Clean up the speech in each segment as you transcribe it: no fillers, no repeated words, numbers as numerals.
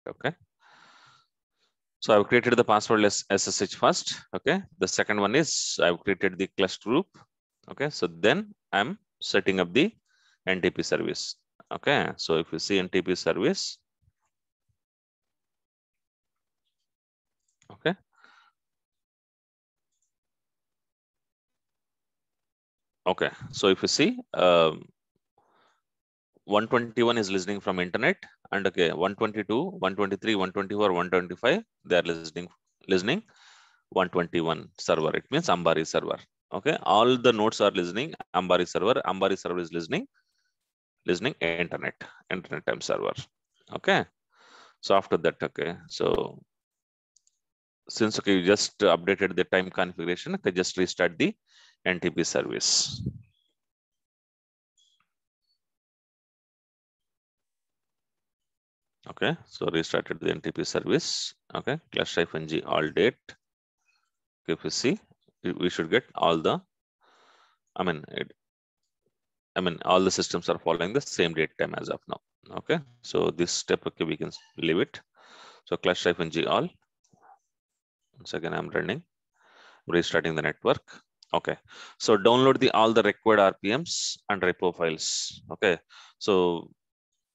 Okay. So I've created the passwordless SSH first. Okay. The second one is I've created the cluster group. Okay. So then I'm setting up the NTP service. Okay. So if you see NTP service, okay. Okay. So if you see, 121 is listening from internet, and okay, 122, 123, 124, 125, they are listening 121 server. It means Ambari server. Okay. All the nodes are listening Ambari server. Ambari server is listening internet time server. Okay. So after that, okay, so since okay you just updated the time configuration, okay, just restart the NTP service. Okay, so restarted the NTP service. Okay, /-g all date. Okay, if you see, we should get all the, all the systems are following the same date time as of now. Okay, so this step, okay, we can leave it. So /-g all. Once again, I'm running, restarting the network. Okay, so download all the required RPMs and repo files. Okay, so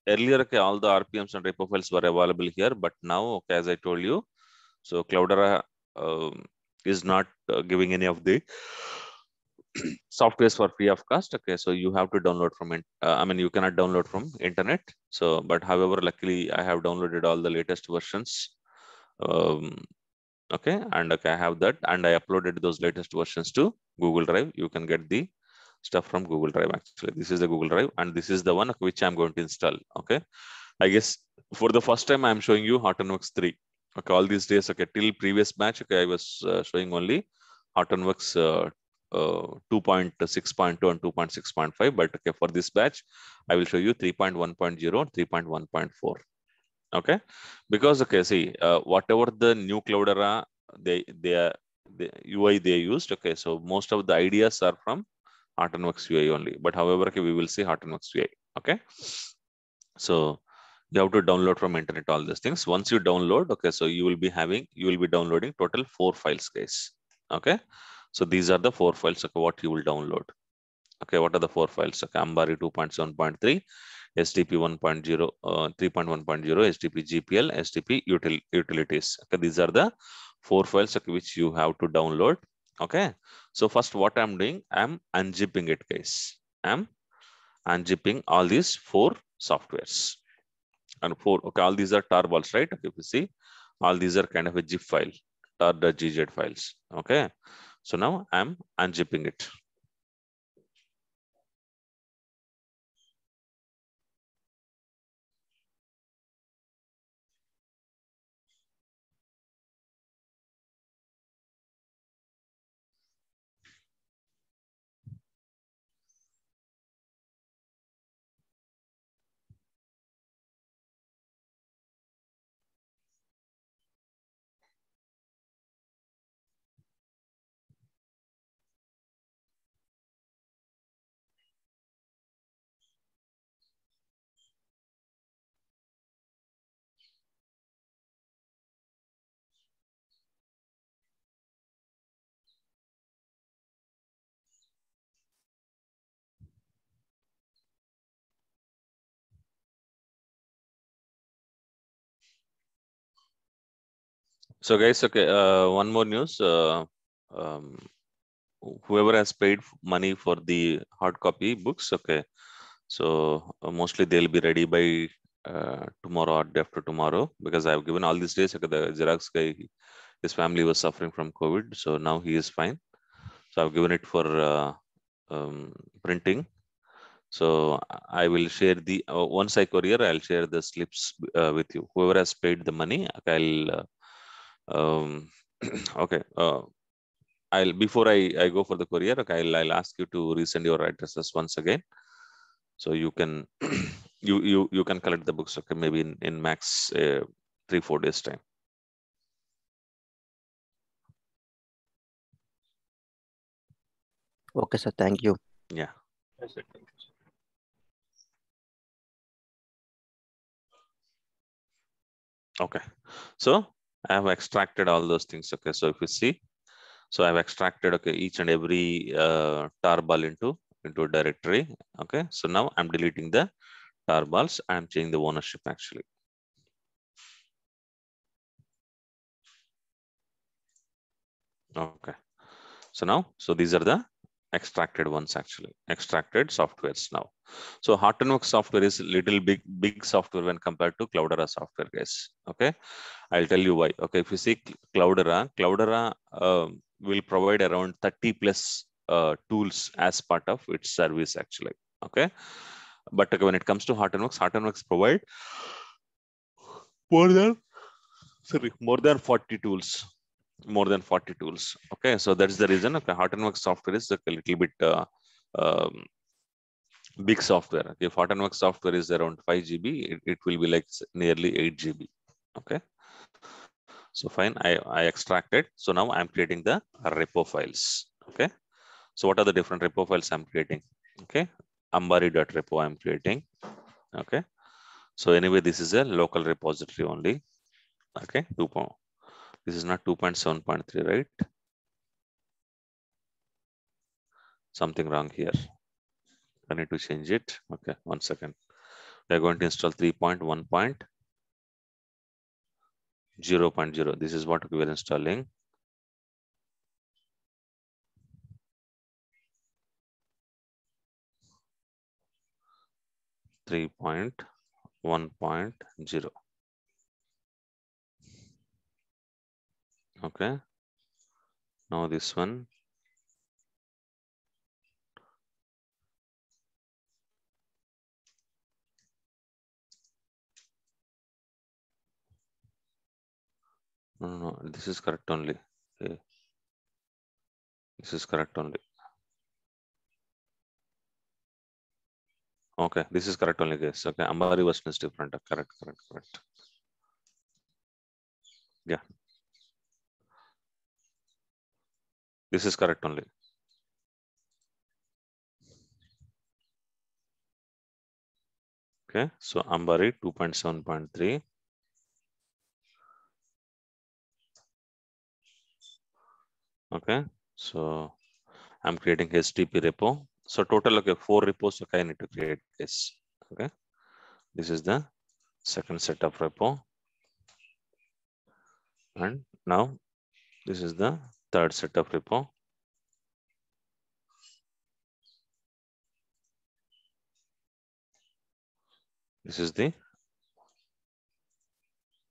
earlier, okay, all the RPMs and repo files were available here, but now, okay, as I told you, so Cloudera is not giving any of the softwares for free of cost. Okay, so you have to download from it. You cannot download from internet. So, but however, luckily I have downloaded all the latest versions. Okay, and okay, I have that, and I uploaded those latest versions to Google Drive. You can get the stuff from Google Drive. Actually, this is the Google Drive, and this is the one which I'm going to install. Okay, I guess for the first time I'm showing you Hortonworks 3. Okay, all these days, okay, till previous batch, okay, I was showing only Hortonworks 2.6.2 and 2.6.5, but okay, for this batch, I will show you 3.1.0 and 3.1.4. Okay, because okay, see, whatever the new Cloudera the UI they used, okay, so most of the ideas are from Hortonworks UI only, but however, okay, we will see Hortonworks UI. Okay, so you have to download from internet all these things. Once you download, okay, so you will be downloading total 4 files, guys. Okay, so these are the 4 files, okay, what you will download. Okay, what are the 4 files? Okay, Ambari 2.7.3, SDP 1.0, 3.1.0, SDP GPL, SDP utilities. Okay, these are the 4 files, okay, which you have to download. Okay, so first what I'm doing, I'm unzipping it, guys. I'm unzipping all these 4 softwares. And 4, okay, all these are tarballs, right? Okay, if you see, all these are kind of a zip file, tar.gz files. Okay, so now I'm unzipping it. So guys, okay, one more news. Um, Whoever has paid money for the hard copy books, okay, so mostly they'll be ready by tomorrow or day after tomorrow, because I've given all these days. Okay, the Xerox guy, his family was suffering from COVID, so now he is fine. So I've given it for printing. So I will share the once I courier, I'll share the slips with you. Whoever has paid the money, okay, okay. I'll before I go for the courier, okay, I'll ask you to resend your addresses once again, so you can you can collect the books, okay, maybe in max 3-4 days time. Okay, sir. Thank you. Yeah. Okay, so I have extracted all those things. Okay, so if you see, so I've extracted, okay, each and every tarball into a directory. Okay, so now I'm deleting the tarballs. I'm changing the ownership actually. Okay, so now, so these are the extracted ones actually, extracted softwares now. So Hortonworks software is little big software when compared to Cloudera software, guys. Okay, I'll tell you why. Okay, if you see Cloudera will provide around 30 plus tools as part of its service actually. Okay, but okay, when it comes to Hortonworks provide more than, sorry, more than 40 tools. More than 40 tools. Okay, so that's the reason. Okay, Hortonworks software is a little bit um, big software. Okay, if Hortonworks software is around 5 GB, it will be like nearly 8 GB. Okay, so fine, I extracted. So now I'm creating the repo files. Okay, so what are the different repo files I'm creating? Okay, ambari.repo I'm creating. Okay, so anyway, this is a local repository only. Okay, this is not 2.7.3, right? Something wrong here. I need to change it. Okay, 1 second. We are going to install 3.1.0.0. This is what we are installing. Three point 1.0. Okay. Now this one. No, this is correct only. Okay. This is correct only. Okay, this is correct only, guys. Okay, Ambari version is different. Correct. Yeah, this is correct only. Okay, so Ambari 2.7.3. Okay, so I'm creating HTTP repo. So total, okay, 4 repos. Okay, I need to create this. Okay, this is the second set of repo. And now this is the third set of repo. This is the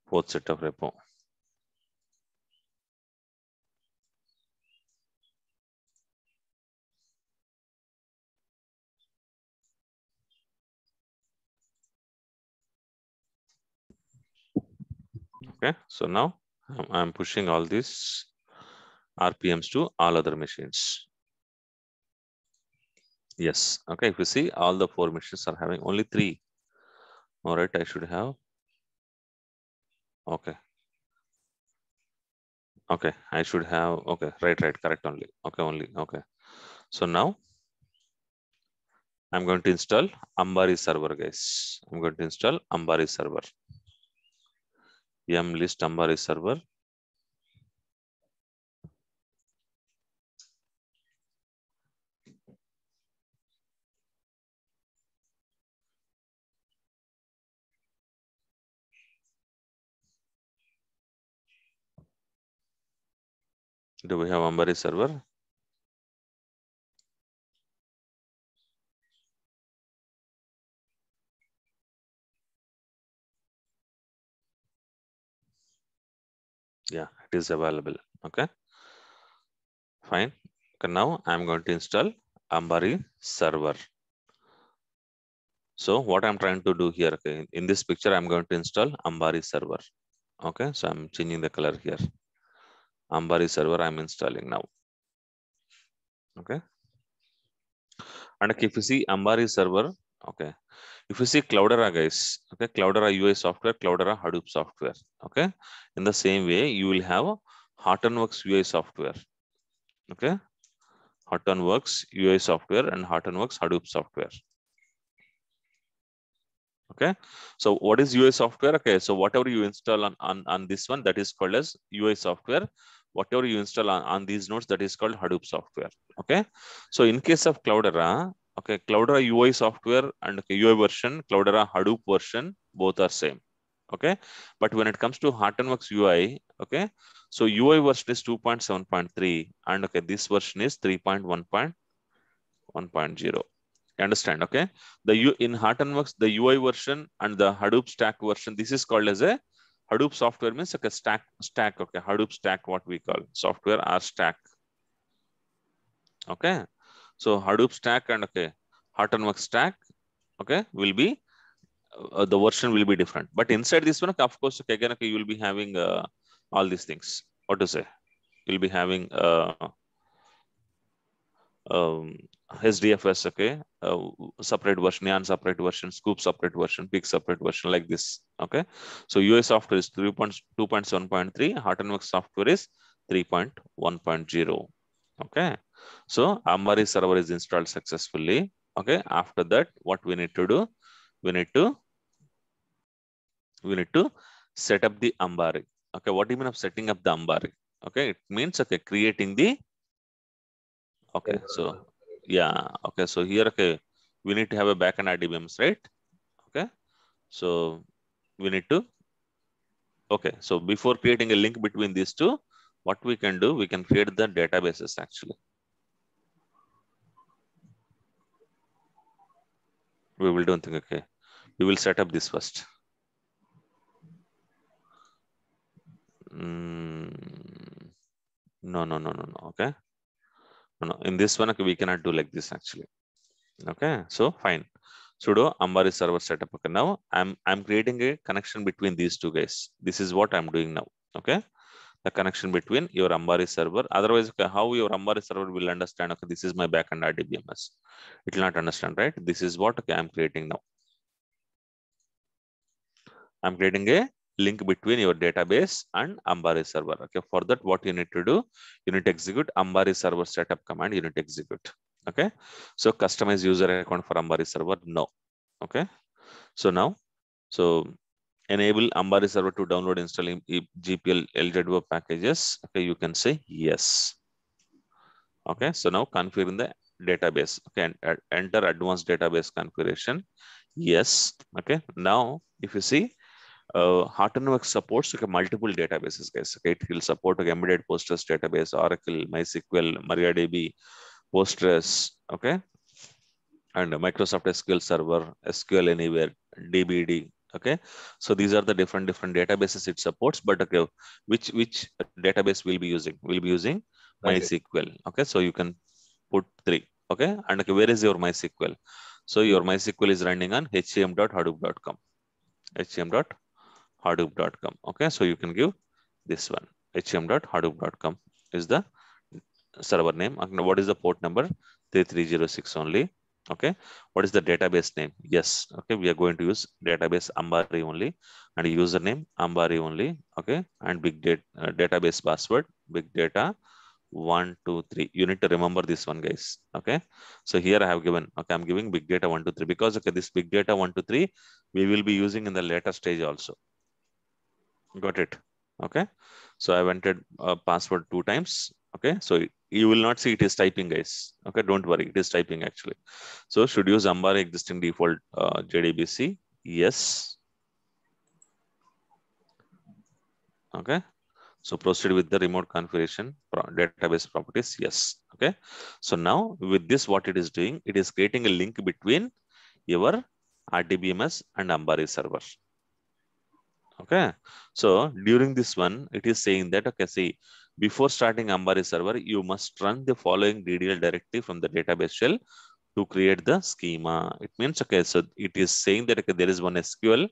fourth set of repo. Okay, so now I'm pushing all these RPMs to all other machines. Yes, okay, if you see all the 4 machines are having only 3. All right, I should have. Okay, I should have. Okay, right, correct only. Okay, only. Okay, so now I'm going to install Ambari server, guys. I'm going to install Ambari server. Yum list Ambari server. Do we have Ambari server? Yeah, it is available. Okay, fine. Okay, now I'm going to install Ambari server. So what I'm trying to do here, okay, in this picture, I'm going to install Ambari server. Okay, so I'm changing the color here. Ambari server I'm installing now. Okay, and okay, if you see Ambari server, okay, if you see Cloudera, guys, okay, Cloudera UI software, Cloudera Hadoop software. Okay, in the same way, you will have Hortonworks UI software. Okay, Hortonworks UI software and Hortonworks Hadoop software. Okay, so what is UI software? Okay, so whatever you install on this one, that is called as UI software. Whatever you install on these nodes, that is called Hadoop software. Okay, so in case of Cloudera, okay, Cloudera UI software and okay, UI version, Cloudera Hadoop version, both are same. Okay, but when it comes to Hortonworks UI, okay, so UI version is 2.7.3 and okay, this version is 3.1.1.0. Understand? Okay, the in Hortonworks, the UI version and the Hadoop stack version, this is called as a Hadoop software, means like a stack. Okay, Hadoop stack, what we call software or stack. Okay, so Hadoop stack and okay, Hortonworks stack, okay, will be the version will be different, but inside this one, of course, okay, again, okay, you will be having all these things. What to say? You'll be having um, HDFS, okay, separate version, Neon separate version, Scoop separate version, Peak separate version, like this. Okay, so UI software is 3.2.7.3, Hortonworks software is 3.1.0. Okay, so Ambari server is installed successfully. Okay, after that, what we need to do? We need to set up the Ambari. Okay, what do you mean of setting up the Ambari? Okay, it means okay, creating the okay, so yeah, okay, so here okay, we need to have a backend RDBMS, right? Okay, so we need to okay, so before creating a link between these two, what we can do, we can create the databases actually. We will do one thing, okay. We will set up this first. No, no, no, no, no. Okay. No, no. In this one, okay, we cannot do like this actually. Okay, so fine. Sudo Ambari server setup. Okay, now I'm creating a connection between these two guys. This is what I'm doing now. Okay, the connection between your Ambari server. Otherwise, okay, how your Ambari server will understand? Okay, this is my backend RDBMS. It will not understand, right? This is what okay I'm creating now. I'm creating a link between your database and Ambari server. Okay, for that, what you need to do, you need to execute Ambari server setup command. You need to execute. Okay, so customize user account for Ambari server. No. Okay, so now, so enable Ambari server to download installing GPL LZWeb packages. Okay, you can say yes. Okay, so now configuring the database. Okay, and enter advanced database configuration. Yes. Okay, now if you see, Hortonworks supports okay, multiple databases, guys. Okay, it will support okay, embedded Postgres database, Oracle, MySQL, MariaDB, Postgres. Okay, and Microsoft SQL Server, SQL Anywhere, DBD. Okay, so these are the different databases it supports. But okay, which database we'll be using? We'll be using MySQL. Okay, so you can put 3. Okay, and okay, where is your MySQL? So your MySQL is running on hm.hadoop.com. hm.hadoop.com. Okay, so you can give this one. hm.hadoop.com is the server name. What is the port number? 3306 only. Okay, what is the database name? Yes, okay, we are going to use database Ambari only, and username Ambari only. Okay, and big data database password big data 123. You need to remember this one, guys. Okay, so here I have given, okay, I'm giving big data 123 because okay, this big data 123 we will be using in the later stage also. Got it? Okay, so I've entered password 2 times. Okay, so you will not see it is typing, guys. Okay, don't worry, it is typing actually. So should use Ambari existing default JDBC. Yes. Okay, so proceed with the remote configuration database properties. Yes. Okay, so now with this, what it is doing, it is creating a link between your RDBMS and Ambari server. Okay, so during this one, it is saying that, okay, see, before starting Ambari server, you must run the following DDL directive from the database shell to create the schema. It means, okay, so it is saying that okay, there is one SQL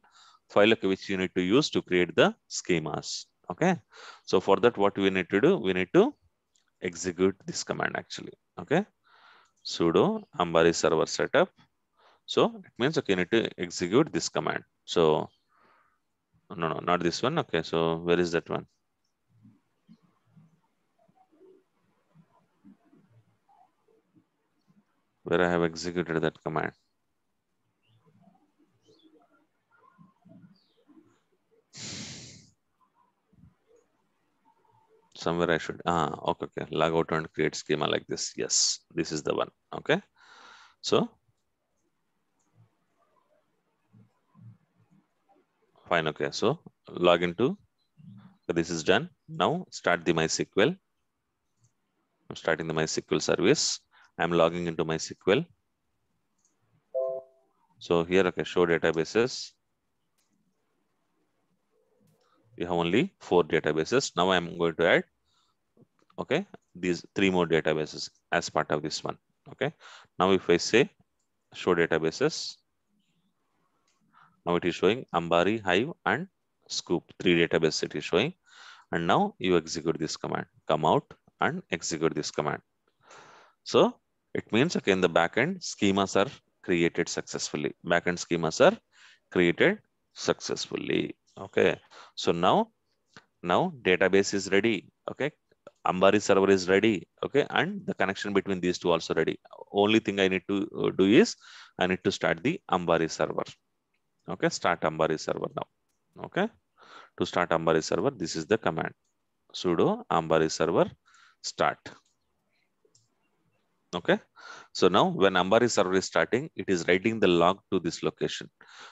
file okay, which you need to use to create the schemas. Okay, so for that, what we need to do, we need to execute this command actually. Okay, sudo Ambari server setup. So it means, okay, you need to execute this command. So no, no, not this one. Okay, so where is that one? Where I have executed that command. somewhere I should okay, log out and create schema like this. Yes, this is the one. Okay, so fine. Okay, so log into, this is done. Now start the MySQL. I'm starting the MySQL service. I'm logging into MySQL. So here, okay, show databases. You have only 4 databases. Now I'm going to add, okay, these 3 more databases as part of this one. Okay, now if I say show databases, now it is showing Ambari, Hive, and Scoop. 3 databases it is showing. And now you execute this command, come out and execute this command. So it means, okay, in the backend, schemas are created successfully. Backend schemas are created successfully. Okay, so now database is ready. Okay, Ambari server is ready. Okay, and the connection between these two also ready. Only thing I need to do is I need to start the Ambari server. Okay, start Ambari server now. Okay, to start Ambari server, this is the command, sudo Ambari server start. Okay, so now when Ambari server is starting, it is writing the log to this location.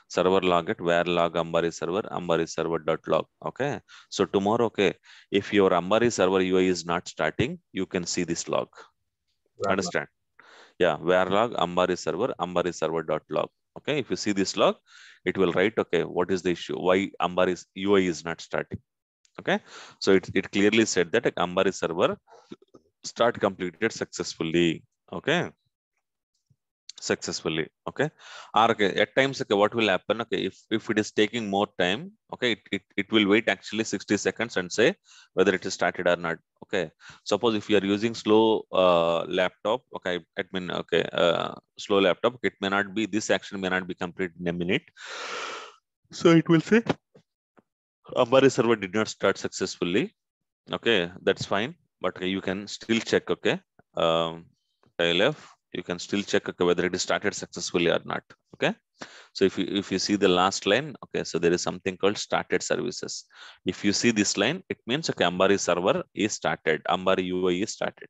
Server log at where log Ambari server dot log. Okay, so tomorrow, okay, if your Ambari server UI is not starting, you can see this log. Understand? Yeah, where log Ambari server dot log. Okay, if you see this log, it will write, okay, what is the issue? Why Ambari's UI is not starting? Okay, so it clearly said that Ambari server start completed successfully. Okay, successfully. Okay, or okay, at times, okay, what will happen? Okay, if it is taking more time, okay, it will wait actually 60 seconds and say whether it is started or not. Okay, suppose if you are using slow laptop, okay, slow laptop, it may not be, this action may not be completed in a minute, so it will say Ambari server did not start successfully. Okay, that's fine, but you can still check. Okay, tail F, you can still check, okay, whether it is started successfully or not. Okay, so if you see the last line, okay, so there is something called started services. If you see this line, it means, okay, Ambari server is started, Ambari UI is started.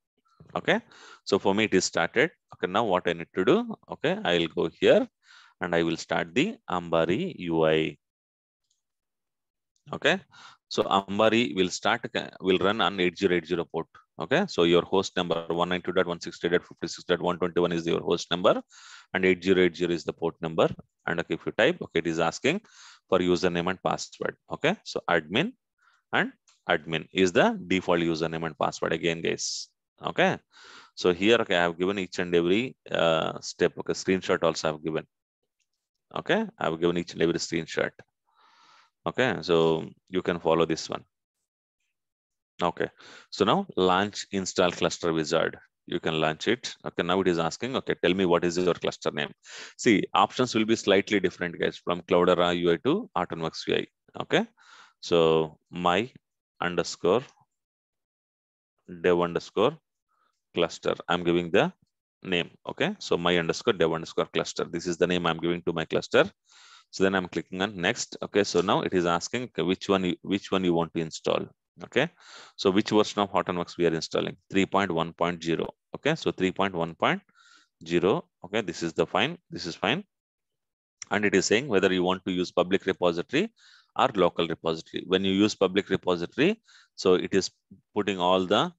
Okay, so for me it is started. Okay, now what I need to do? Okay, I will go here and I will start the Ambari UI. Okay, so Ambari will run on 8080 port. Okay, so your host number 192.168.56.121 is your host number, and 8080 is the port number. And okay, if you type, okay, it is asking for username and password. Okay, so admin and admin is the default username and password again, guys. Okay, so here, okay, I have given each and every step. Okay, screenshot also I have given. Okay, I have given each and every screenshot. Okay, so you can follow this one. Okay, so now launch install cluster wizard. You can launch it. Okay, now it is asking, okay, tell me what is your cluster name. See, options will be slightly different, guys, from Cloudera UI to Autonomous UI. Okay, so my underscore dev underscore cluster. I'm giving the name. Okay, so my underscore dev underscore cluster. This is the name I'm giving to my cluster. So then I'm clicking on next. Okay, so now it is asking, okay, which one you want to install. Okay, so which version of Hortonworks we are installing? 3.1.0. Okay, so 3.1.0. Okay, this is the fine. This is fine. And it is saying whether you want to use public repository or local repository. When you use public repository, so it is putting all the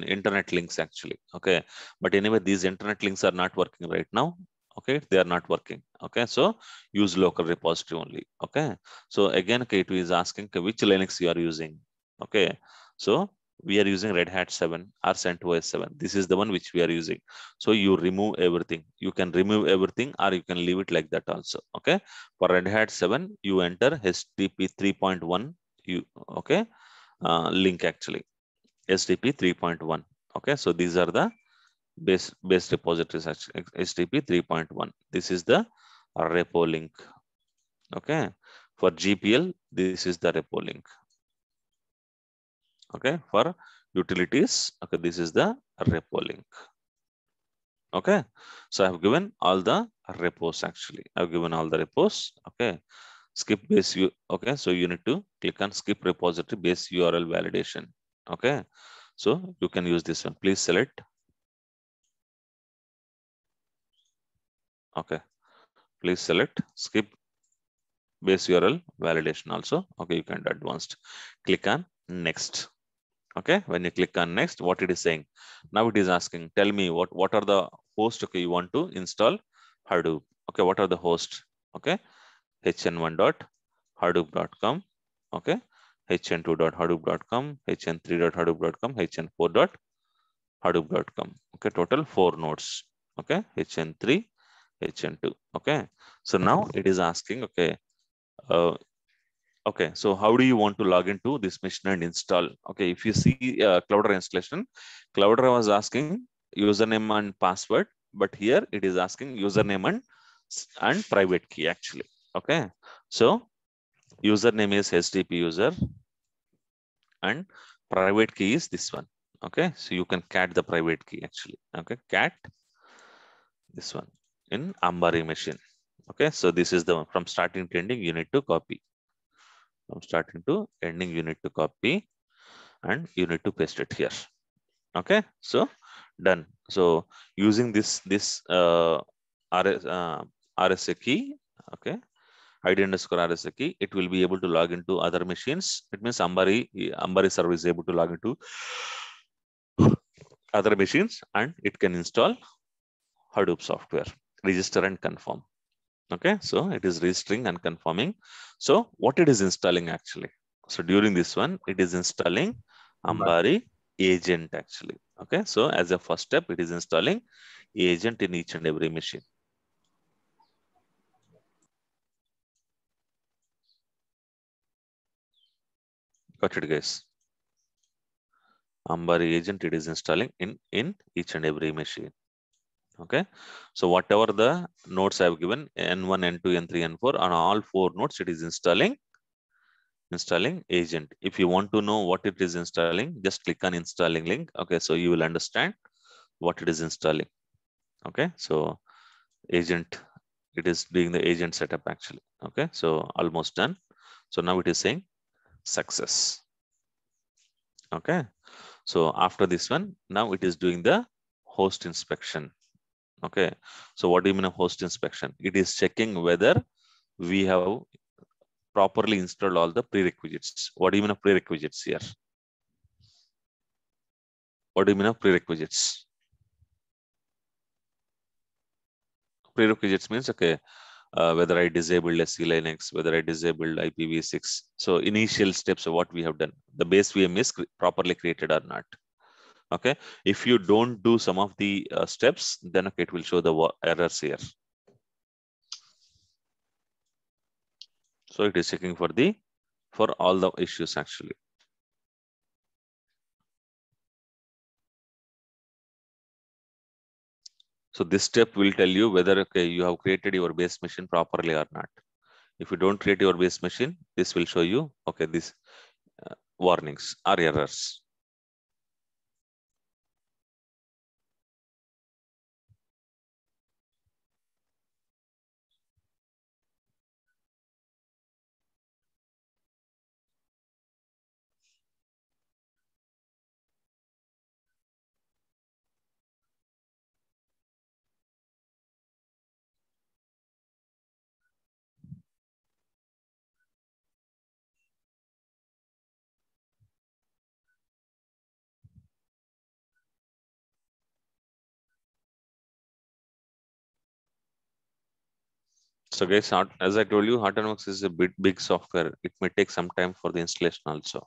internet links actually. Okay, but anyway, these internet links are not working right now. Okay, they are not working. Okay, so use local repository only. Okay, so again, okay, it is asking, okay, which Linux you are using. Okay, so we are using Red Hat 7 or CentOS 7. This is the one which we are using. So you remove everything. You can remove everything or you can leave it like that also. Okay, for Red Hat 7, you enter HTTP 3.1. Okay, link actually HTTP 3.1. Okay, so these are the base repositories. HTTP 3.1. This is the repo link. Okay, for GPL, this is the repo link. Okay, for utilities, okay, this is the repo link. Okay, so I have given all the repos actually. I've given all the repos. Okay, skip base you okay, so you need to click on skip repository base URL validation. Okay, so you can use this one. Please select. Okay, please select skip base URL validation also. Okay, you can do advanced. Click on next. Okay, when you click on next, what it is saying now, it is asking, tell me what are the host. Okay, you want to install Hadoop. Okay, what are the host? Okay, hn1.hadoop.com. okay, hn2.hadoop.com, hn3.hadoop.com, hn4.hadoop.com. okay, total 4 nodes. Okay, hn3, hn2. Okay, so now it is asking, okay, uh, okay, so how do you want to log into this machine and install? Okay, if you see Cloudera installation, Cloudera was asking username and password, but here it is asking username and private key actually. Okay, so username is HTTP user and private key is this one. Okay, so you can cat the private key actually. Okay, cat this one in Ambari machine. Okay, so this is the one from starting to ending. You need to copy. From starting to ending, you need to copy and you need to paste it here. Okay, so done. So using this RSA key, okay, ID_RSA key, it will be able to log into other machines. It means Ambari server is able to log into other machines and it can install Hadoop software, register and confirm. Okay, so it is registering and confirming. So what it is installing actually? So during this one, it is installing Ambari agent actually. Okay, so as a first step, it is installing agent in each and every machine. Got it, guys? Ambari agent, it is installing in each and every machine. Okay, so whatever the nodes I have given, N1, N2, N3, N4, on all 4 nodes, it is installing agent. If you want to know what it is installing, just click on installing link. Okay, so you will understand what it is installing. Okay, so agent, it is doing the agent setup actually. Okay, so almost done. So now it is saying success. Okay, so after this one, now it is doing the host inspection. Okay, so what do you mean a host inspection? It is checking whether we have properly installed all the prerequisites. What do you mean of prerequisites here? What do you mean of prerequisites? Prerequisites means, okay, whether I disabled SC Linux, whether I disabled IPv6. So initial steps of what we have done, the base VM is properly created or not. Okay, if you don't do some of the steps, then okay, it will show the errors here. So it is checking for all the issues actually. So this step will tell you whether okay, you have created your base machine properly or not. If you don't create your base machine, this will show you, okay, this warnings or errors. So guys, as I told you, Hortonworks is a big software. It may take some time for the installation also.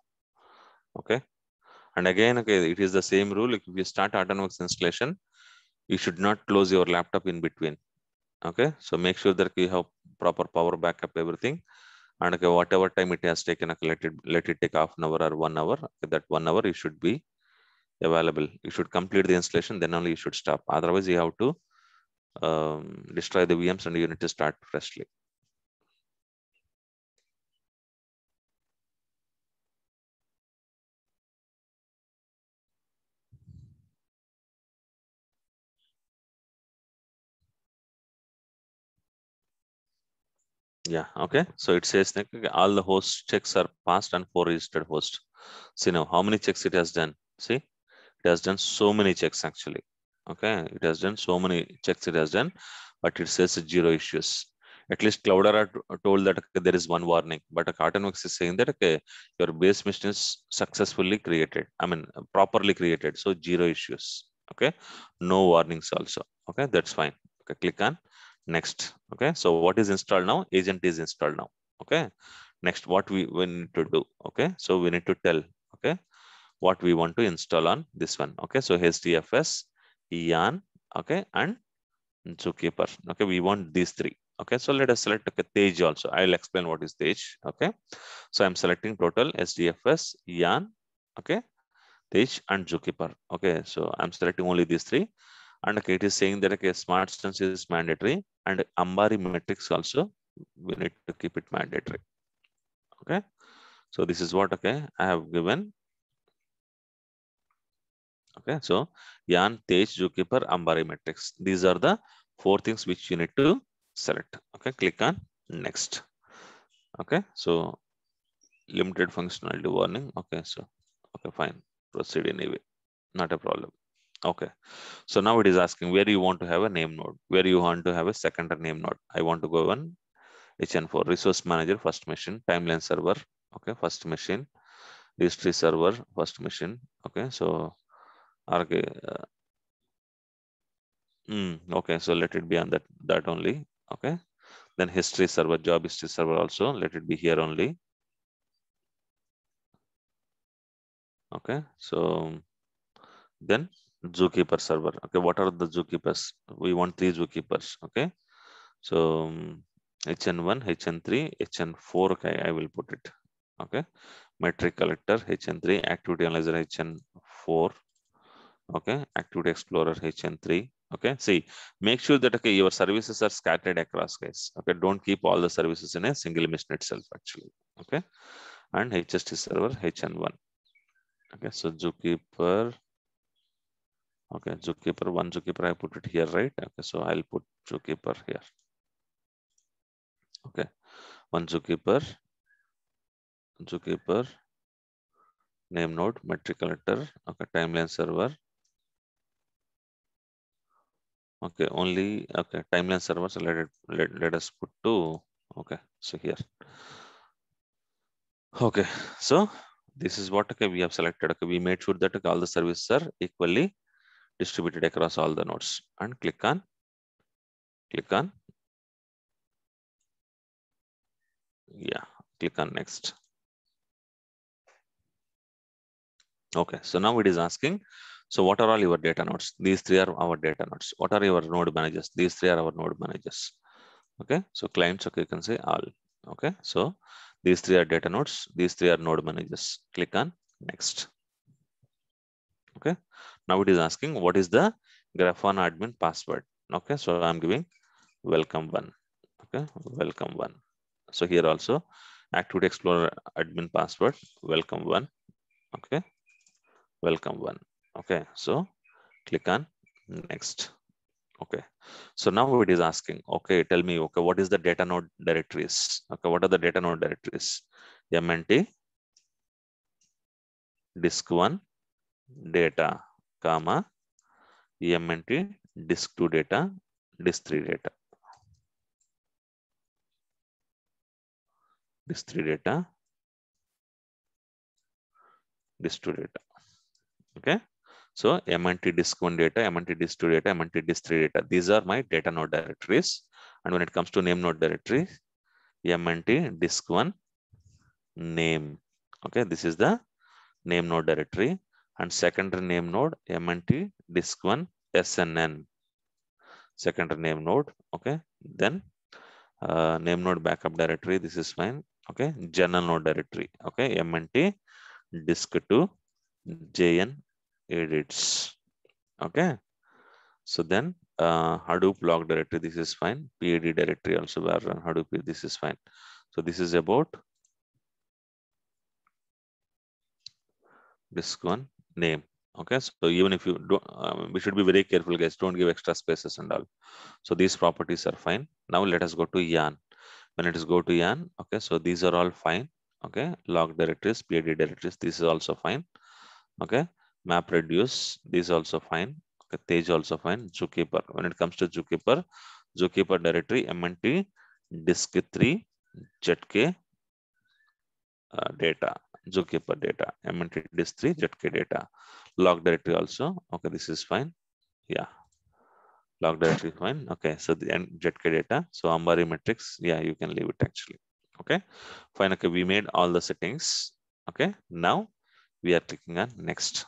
Okay. And again, okay, it is the same rule. Like if you start Hortonworks installation, you should not close your laptop in between. Okay. So make sure that you have proper power backup, everything. And okay, whatever time it has taken, okay, let it take half an hour or 1 hour. Okay, that 1 hour you should be available. You should complete the installation, then only you should stop. Otherwise, you have to destroy the VMs and you need to start freshly. Yeah, okay. So it says like okay, all the host checks are passed and 4 registered host. See now how many checks it has done. See, it has done so many checks actually. Okay, it has done so many checks it has done, but it says 0 issues. At least Cloudera told that okay, there is one warning, but Cartonworks is saying that okay, your base machine is successfully created. I mean, properly created. So 0 issues. Okay, no warnings also. Okay, that's fine. Okay, click on next. Okay, so what is installed now? Agent is installed now. Okay, next what we need to do. Okay, so we need to tell okay what we want to install on this one. Okay, so HDFS, Yarn, okay, and Zookeeper. Okay, we want these three. Okay, so let us select okay, Tej also. I'll explain what is Tej. Okay, so I'm selecting total HDFS, Yarn, okay, Tej and Zookeeper. Okay, so I'm selecting only these three. And okay, it is saying that okay, smart sense is mandatory and Ambari metrics also we need to keep it mandatory. Okay, so this is what okay I have given. Okay, so Yarn, Tej, Zookeeper, Ambari metrics. These are the 4 things which you need to select. Okay, click on next. Okay, so limited functionality warning. Okay, so okay, fine. Proceed anyway. Not a problem. Okay, so now it is asking where you want to have a name node, where you want to have a secondary name node. I want to go on HN4 resource manager, first machine, timeline server. Okay, first machine, history server, first machine. Okay, so okay, okay, so let it be on that only. Okay, then history server, job history server also let it be here only. Okay, so then Zookeeper server. Okay, what are the Zookeepers? We want 3 Zookeepers. Okay, so HN1, HN3, HN4. Okay, I will put it. Okay, metric collector HN3, activity analyzer HN4. Okay, activity explorer HN3. Okay, see, make sure that okay your services are scattered across, guys. Okay, don't keep all the services in a single machine itself actually. Okay, and HST server HN1. Okay, so Zookeeper. Okay, Zookeeper, one Zookeeper, I put it here, right? Okay, so I'll put Zookeeper here. Okay, one Zookeeper, name node, metric collector, okay, timeline server. Okay, only okay, timeline server. So let us put two. Okay, so here. Okay, so this is what okay we have selected. Okay, we made sure that okay, all the services are equally distributed across all the nodes and click on yeah, click on next. Okay, so now it is asking, so what are all your data nodes? These 3 are our data nodes. What are your node managers? These 3 are our node managers. Okay, so clients, okay, you can say all. Okay, so these 3 are data nodes. These 3 are node managers. Click on next. Okay, now it is asking what is the Grafana admin password. Okay, so I'm giving welcome one. Okay, welcome one. So here also Activity Explorer admin password welcome one. Okay, welcome one. Okay, so click on next. Okay, so now it is asking, okay, tell me, okay, what is the data node directories? Okay, what are the data node directories? MNT disk1 data, comma, MNT disk2 data, disk3 data, disk3 data, disk2 data. Okay, so MNT disk1 data, MNT disk2 data, MNT disk3 data. These are my data node directories. And when it comes to name node directory, MNT disk1 name. Okay, this is the name node directory, and secondary name node MNT disk1 SNN, secondary name node. Okay, then name node backup directory, this is fine. Okay, general node directory. Okay, MNT disk2 JN edits. Okay, so then Hadoop log directory, this is fine. PID directory also where run Hadoop, this is fine. So this is about disk1 name. Okay, so even if you do, we should be very careful, guys. Don't give extra spaces and all. So these properties are fine. Now let us go to Yarn. when it is go to yarn. Okay, so these are all fine. Okay, log directories, PID directories, this is also fine. Okay, map reduce, this is also fine. Okay, Tej also fine. Zookeeper, when it comes to Zookeeper, Zookeeper directory MNT disk3 ZK data, Zookeeper data, MNT disk3 ZK data, log directory also. Okay, this is fine. Yeah, log directory is fine. Okay, so the end ZK data. So Ambari metrics, yeah, you can leave it actually. Okay, fine. Okay, we made all the settings. Okay, now we are clicking on next.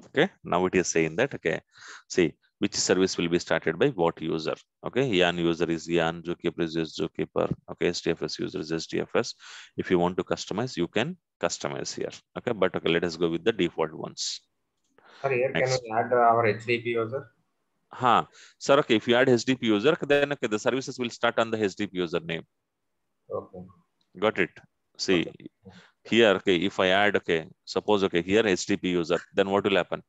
Okay, now it is saying that, okay, see which service will be started by what user. Okay, yarn user is yarn, Zookeeper is Zookeeper. Okay, SDFS user is SDFS. If you want to customize, you can customize here. Okay, but okay, let us go with the default ones. Sir, here can Next. we add our HDP user? Sir, okay, if you add HDP user, then okay, the services will start on the HDP user name. Okay. Got it? See, Okay. here, okay, if I add, okay, suppose, okay, here HDP user, then what will happen?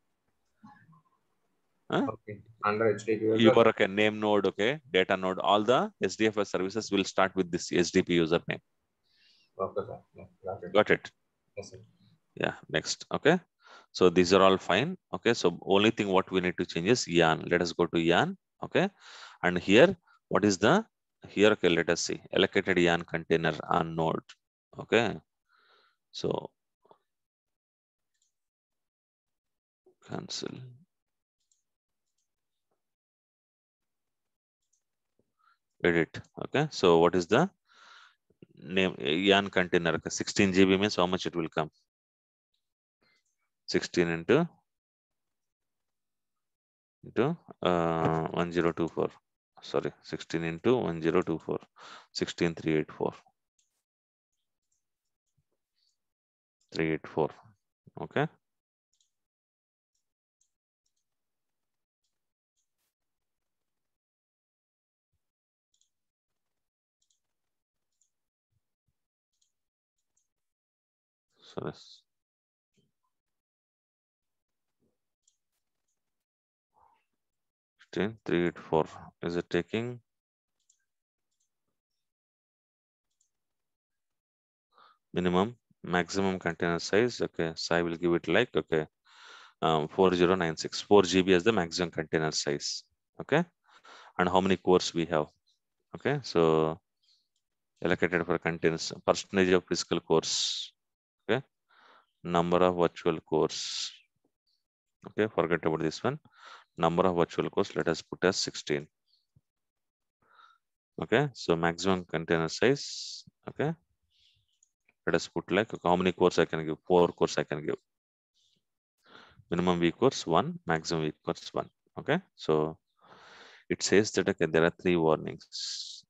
Okay. Under HDP user. Your okay, name node, okay, data node, all the SDFS services will start with this HDP username. Okay, sir. Yeah, got it. Got it? Yes, sir. Yeah, next. Okay. So these are all fine. Okay. So only thing what we need to change is yarn. Let us go to yarn. Okay. And here, what is the here? Okay, let us see. Allocated yarn container on node. Okay. So cancel. Edit. Okay. So what is the name yarn container? Okay, 16 GB means how much it will come? 16 into 1024. Sorry, 16 into 1024. 16384. 384. Okay. So that's 16384. Is it taking minimum, maximum container size? Okay, so I will give it like, okay, 4096. 4 GB as the maximum container size. Okay, and how many cores we have? Okay, so allocated for containers, percentage of physical cores. Okay, number of virtual cores. Okay, forget about this one. Number of virtual cores, let us put as 16. Okay, so maximum container size. Okay, let us put like, okay, how many cores I can give? 4 cores I can give. Minimum V cores 1, maximum V cores 1. Okay, so it says that, okay, there are 3 warnings.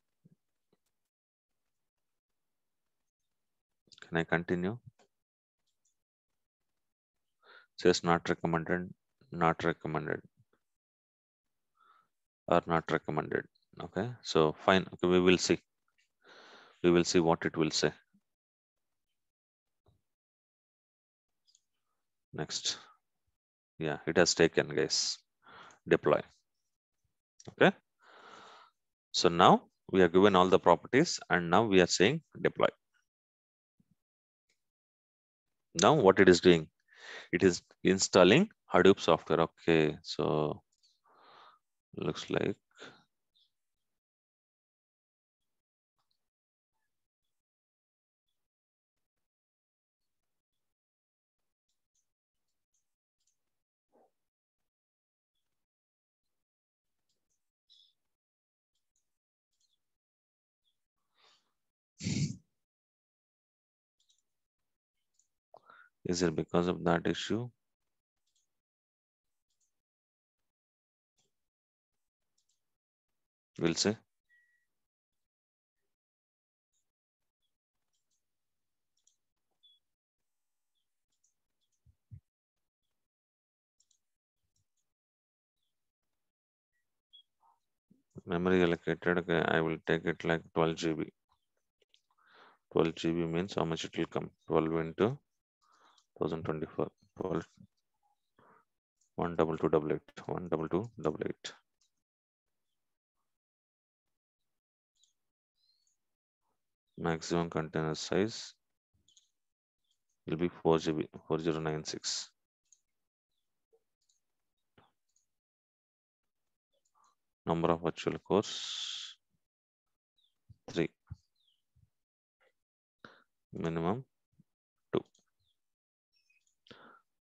Can I continue? It says not recommended, not recommended, or not recommended. Okay, so fine. Okay, we will see. We will see what it will say. Next. Yeah, it has taken, guys. Deploy. Okay. So now we are given all the properties and now we are saying deploy. Now what it is doing? It is installing Hadoop software. Okay, so looks like is it because of that issue? We'll see. Memory allocated, okay, I will take it like 12 GB. 12 GB means how much it will come? 12 into 1024. 12, 12288. 12288. maximum container size will be 4 GB, 4096. Number of virtual cores 3. Minimum 2.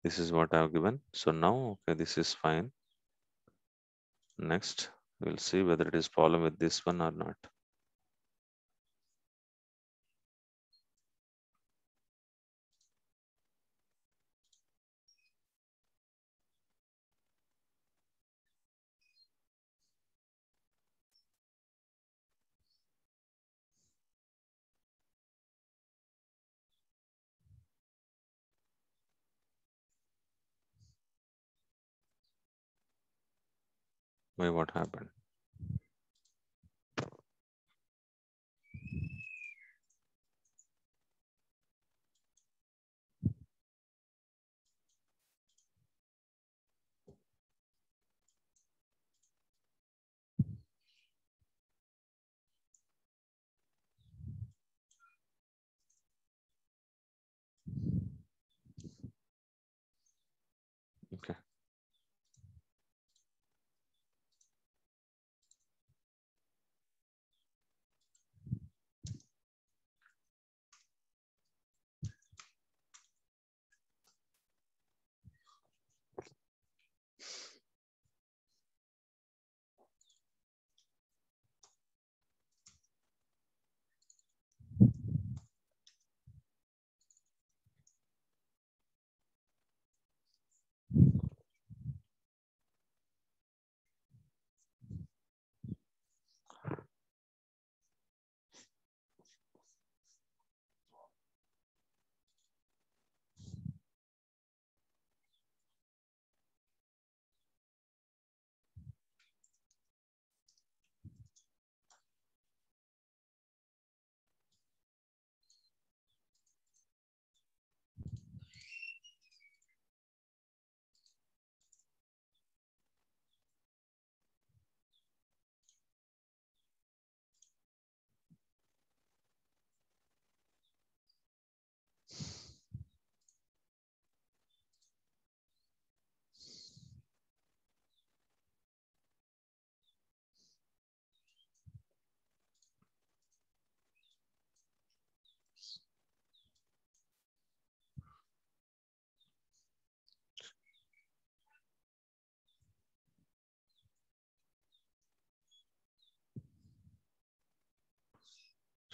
This is what I have given. So now, okay, this is fine. Next, we'll see whether it is problem with this one or not. Why, what happened? Okay.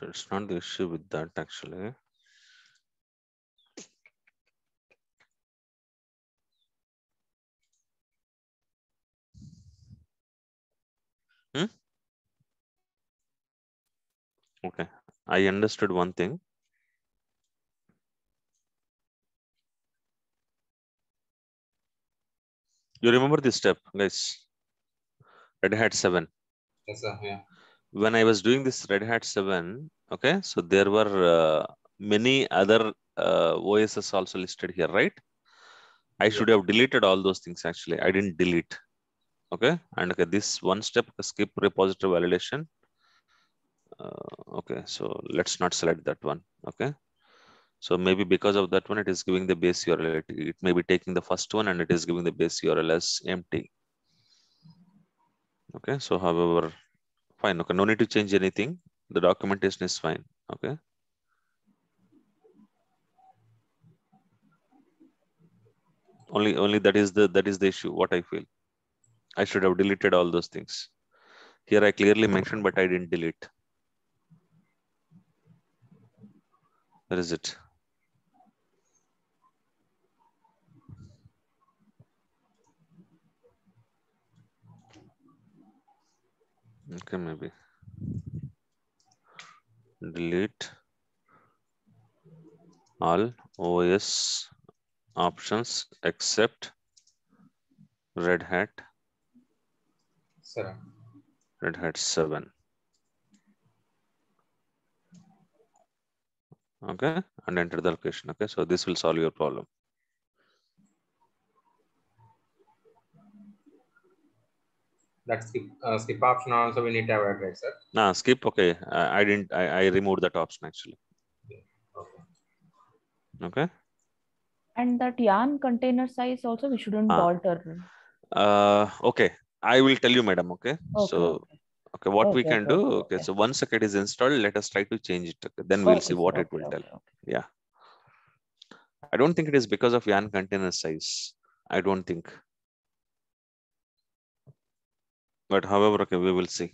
So it's not the issue with that actually. Hmm? Okay, I understood one thing. You remember this step, guys? Red Hat 7. Yes, sir. Yeah. When I was doing this Red Hat 7, okay, so there were many other OSs also listed here, right? I should have deleted all those things actually. I didn't delete. Okay, and okay, this one step skip repository validation. Okay, so let's not select that one. Okay, so maybe because of that one, it is giving the base URL. It may be taking the first one and it is giving the base URL as empty. Okay, so however, fine. Okay, no need to change anything. The documentation is fine. Okay. Only that is the issue. What I feel, I should have deleted all those things. Here I clearly mentioned, but I didn't delete. Where is it? Okay, maybe delete all OS options except Red Hat 7. Red Hat 7. Okay, and enter the location. Okay, so this will solve your problem. That skip option also we need to avoid, right, sir? Nah, skip. Okay, I didn't. I removed that option actually. Okay. Okay. And that yarn container size also we shouldn't alter. Okay. I will tell you, madam. Okay. So, okay, what we can do. Okay. So once it is installed, let us try to change it. Okay. Then we'll see what it will tell. Yeah. I don't think it is because of yarn container size. I don't think. But however, okay, we will see.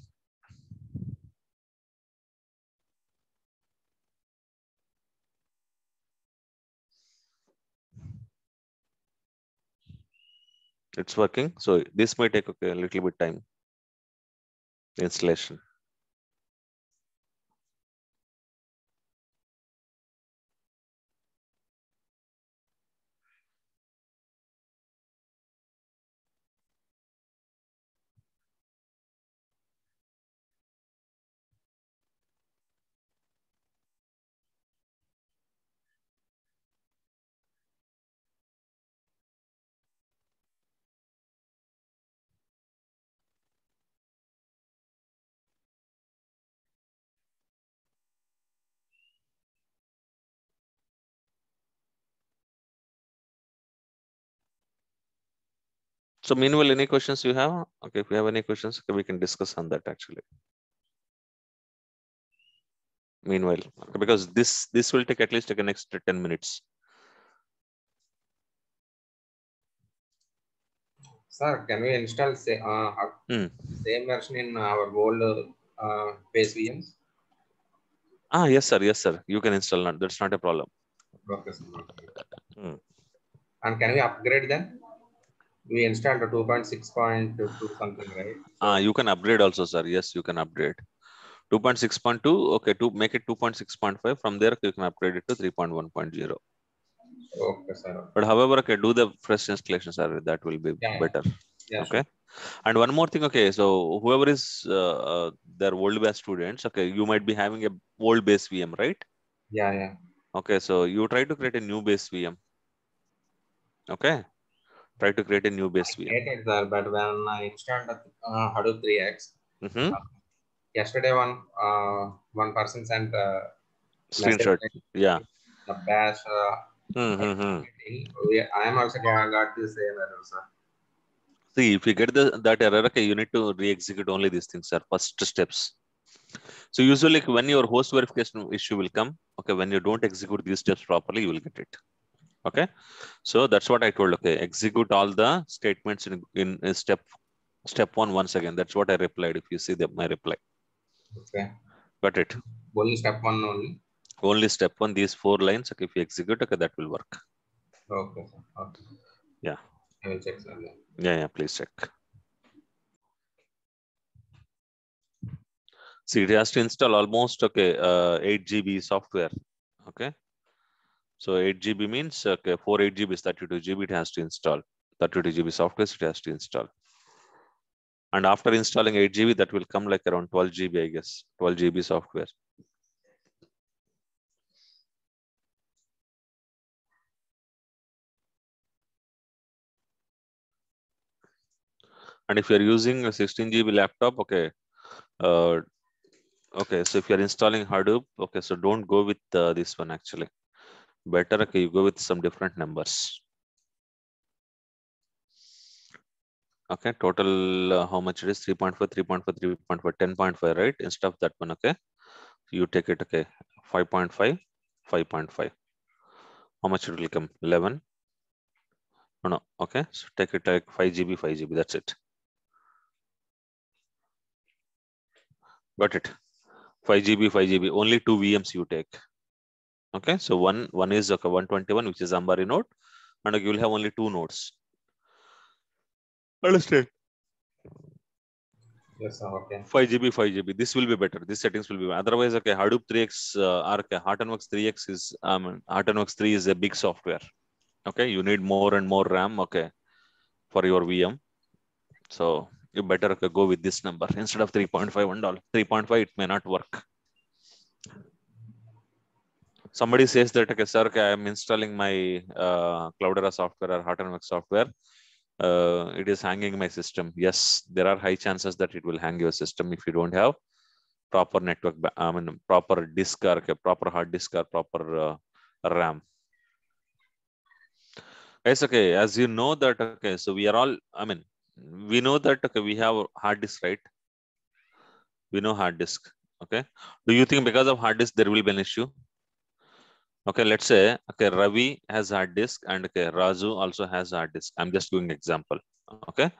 It's working. So this may take a little bit time. Installation. So meanwhile, any questions you have? Okay, if you have any questions, okay, we can discuss on that actually. Meanwhile, okay, because this will take at least like an extra 10 minutes. Sir, can we install same version in our old base VMs? Yes, sir. Yes, sir. You can install that. That's not a problem. Okay, sir. And can we upgrade then? We installed a 2.6.2 something, right? So, You can upgrade also, sir. Yes, you can upgrade. 2.6.2. Okay, to make it 2.6.5. From there, you can upgrade it to 3.1.0. okay, sir. But however, okay, do the fresh installation, sir. That will be better. Yeah, okay. sure. And one more thing. Okay, so whoever is their old base students, okay, you might be having a old base VM, right? Yeah. Okay, so you try to create a new base VM. Okay, try to create a new base VM. Created, sir, but when I installed Hadoop 3x, yesterday one person sent screenshot. Yeah. The bash. I am also got the same error, sir. See, if you get that error, okay, you need to re-execute only these things, sir. First steps. So usually when your host verification issue will come, okay, when you don't execute these steps properly, you will get it. Okay, so that's what I told. Okay, execute all the statements in step one once again. That's what I replied. If you see my reply. Okay. Got it. Only step one only. Only step one. These 4 lines. Okay, if you execute, okay, that will work. Okay, sir. Okay. Yeah. I will check, sir. Yeah. Please check. See, it has to install almost 8 GB software. Okay. So 8 GB means 4 8 GB is 32 GB. It has to install 32 GB software. It has to install. And after installing 8 GB, that will come like around 12 GB, I guess. 12 GB software. And if you're using a 16 GB laptop, okay. Okay, so if you're installing Hadoop, okay, so don't go with this one actually. Better, okay, you go with some different numbers. Okay, total how much it is? 3.4, 3.4, 3.4, 10.5, right? Instead of that one, okay. You take it, okay, 5.5, 5.5. How much it will come? 11. No, okay. So take it like 5 GB, 5 GB. That's it. Got it. 5 GB, 5 GB. Only 2 VMs you take. Okay, so one is okay, 121, which is Ambari node, and you will have only 2 nodes. Understand? Yes, sir. Okay. 5 GB, 5 GB. This will be better. These settings will be better. Otherwise, okay, Hadoop 3x or okay, Hortonworks 3x is Hortonworks 3 is a big software. Okay, you need more and more RAM. Okay, for your VM. So you better okay, go with this number instead of 3.5 $1. 3.5 it may not work. Somebody says that okay, sir, okay, I am installing my Cloudera software or Hortonworks software. it is hanging my system. Yes, there are high chances that it will hang your system if you don't have proper network, I mean, proper disk or proper hard disk or proper RAM. Yes, okay, as you know that, okay, so we are all, I mean, we know that, okay, we have hard disk, right? We know hard disk, okay? Do you think because of hard disk, there will be an issue? Okay, let's say, okay, Ravi has hard disk and okay, Raju also has hard disk. I'm just giving example, okay?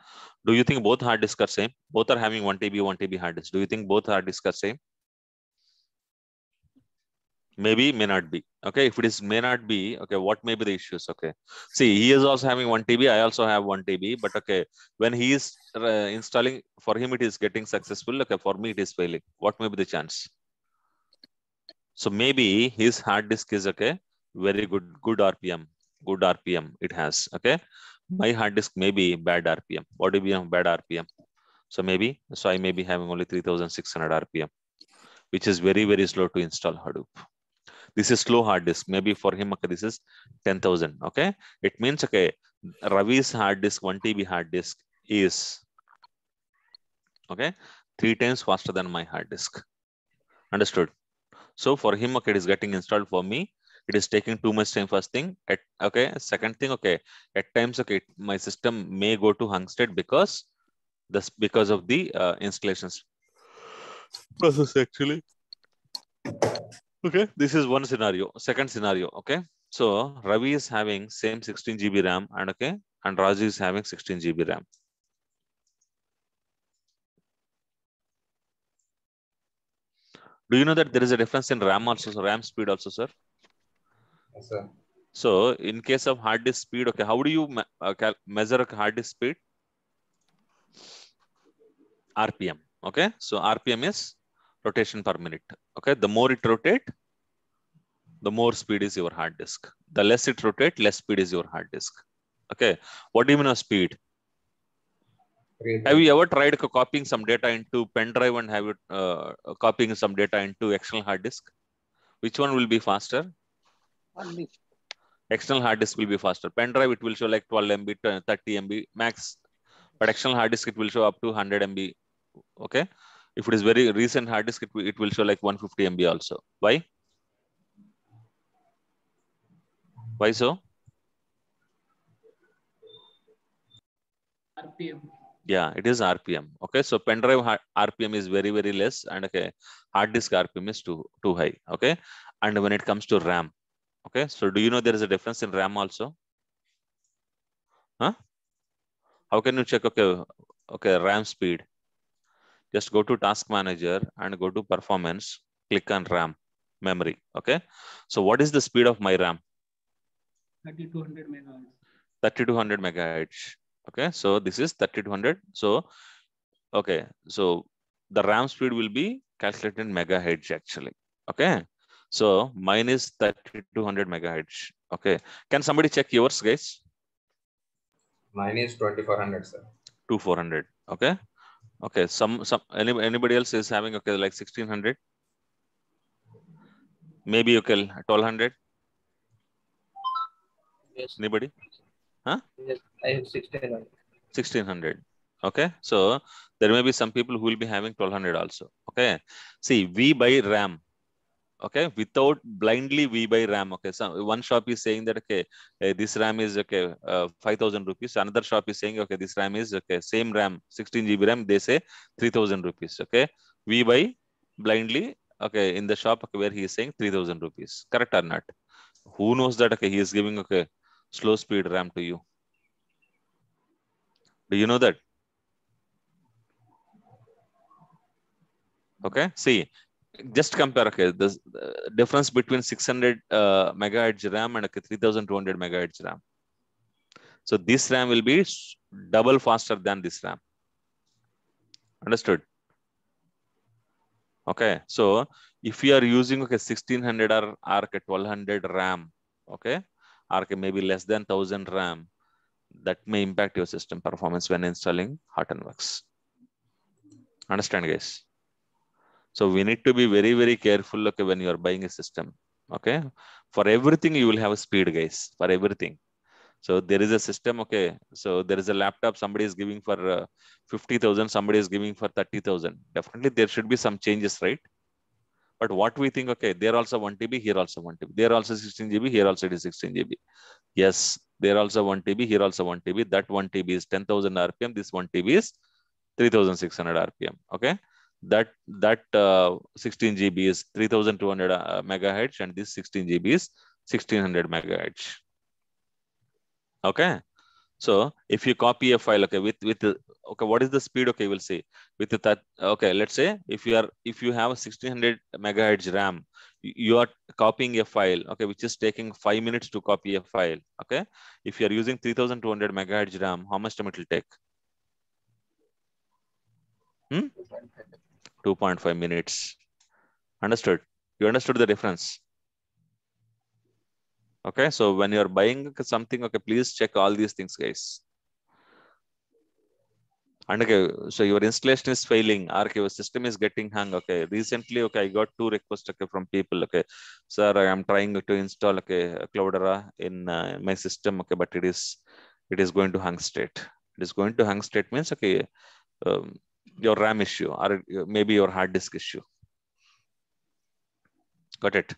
Do you think both hard disks are same? Both are having 1 TB, 1 TB hard disk. Do you think both hard disks are same? Maybe, may not be. Okay, if it is may not be, okay, what may be the issues? Okay, see, he is also having 1 TB. I also have 1 TB, but okay, when he is installing, for him it is getting successful. Okay, for me it is failing. What may be the chance? So maybe his hard disk is okay, very good RPM, good RPM it has. Okay, my hard disk may be bad RPM. What do you mean bad RPM? So maybe, so I may be having only 3600 RPM, which is very slow to install Hadoop. This is slow hard disk. Maybe for him, okay, this is 10,000. Okay, it means okay, Ravi's hard disk, 1 TB hard disk is okay 3 times faster than my hard disk. Understood? So for him, okay, it is getting installed. For me, it is taking too much time. First thing, okay. Second thing, okay, at times, okay, my system may go to hung state because of the installations process actually. Okay, this is one scenario. Second scenario, okay. So Ravi is having same 16 GB RAM and okay, and Raju is having 16 GB RAM. Do you know that there is a difference in RAM also, so RAM speed also, sir? Yes, sir. So in case of hard disk speed, okay, how do you measure a hard disk speed? RPM. Okay, so RPM is rotation per minute. Okay, the more it rotate, the more speed is your hard disk. The less it rotate, less speed is your hard disk. Okay, what do you mean of speed? Have you ever tried copying some data into pen drive and have it copying some data into external hard disk? Which one will be faster? External hard disk will be faster. Pen drive, it will show like 12 MB, 30 MB max, but external hard disk, it will show up to 100 MB. Okay, if it is very recent hard disk, it will show like 150 MB also. Why? Why so? RPM. Yeah, it is RPM. Okay, so pen drive RPM is very less, and okay, hard disk RPM is too high. Okay, and when it comes to RAM, okay, so do you know there is a difference in RAM also? Huh? How can you check? Okay, RAM speed. Just go to Task Manager and go to Performance. Click on RAM memory. Okay, so what is the speed of my RAM? 3200 megahertz. 3200 megahertz. Okay, so this is 3200. So okay, so the RAM speed will be calculated in megahertz actually. Okay, so mine is 3200 megahertz. Okay, can somebody check yours, guys? Mine is 2400, sir. 2400. Okay, okay. Anybody else is having okay like 1600? Maybe okay 1200. Yes. Anybody? Huh? Yes, I have 1600. 1600. Okay, so there may be some people who will be having 1200 also. Okay, see, we buy RAM. Okay, without blindly we buy RAM. Okay, so one shop is saying that okay, this RAM is okay 5,000 rupees. Another shop is saying okay, this RAM is okay, same RAM 16 GB RAM. They say 3,000 rupees. Okay, we buy blindly. Okay, in the shop okay, where he is saying 3,000 rupees. Correct or not? Who knows that okay, he is giving okay slow speed RAM to you? Do you know that? Okay, see, just compare. Okay, the difference between 600 megahertz RAM and okay, 3200 megahertz RAM. So this RAM will be double faster than this RAM. Understood? Okay, so if you are using okay 1600 or okay 1200 RAM, okay, or okay, maybe less than 1000 RAM, that may impact your system performance when installing Hortonworks. Understand, guys? So we need to be very careful okay, when you are buying a system. Okay, for everything you will have a speed, guys. For everything. So there is a system, okay. So there is a laptop somebody is giving for 50,000, somebody is giving for 30,000. Definitely there should be some changes, right? But what we think, okay, there also 1 TB, here also 1 TB, there also 16 GB, here also it is 16 GB. Yes, there also 1 TB, here also 1 TB. That 1 TB is 10,000 RPM. This 1 TB is 3,600 RPM. Okay, that 16 GB is 3,200 megahertz, and this 16 GB is 1,600 megahertz. Okay, so if you copy a file, okay, with okay, what is the speed? Okay, we'll see with that. Okay, let's say if you have a 1,600 megahertz RAM, you are copying a file, okay, which is taking 5 minutes to copy a file. Okay, if you are using 3,200 megahertz RAM, how much time it will take? 2.5 minutes. Understood? You understood the difference? Okay, so when you are buying something, okay, please check all these things, guys. And okay, so your installation is failing, or okay, your system is getting hung. Okay, recently, okay, I got 2 requests, okay, from people. Okay, sir, I am trying to install, okay, Cloudera in my system. Okay, but it is going to hung state. It is going to hung state means, okay, your RAM issue, or maybe your hard disk issue. Got it?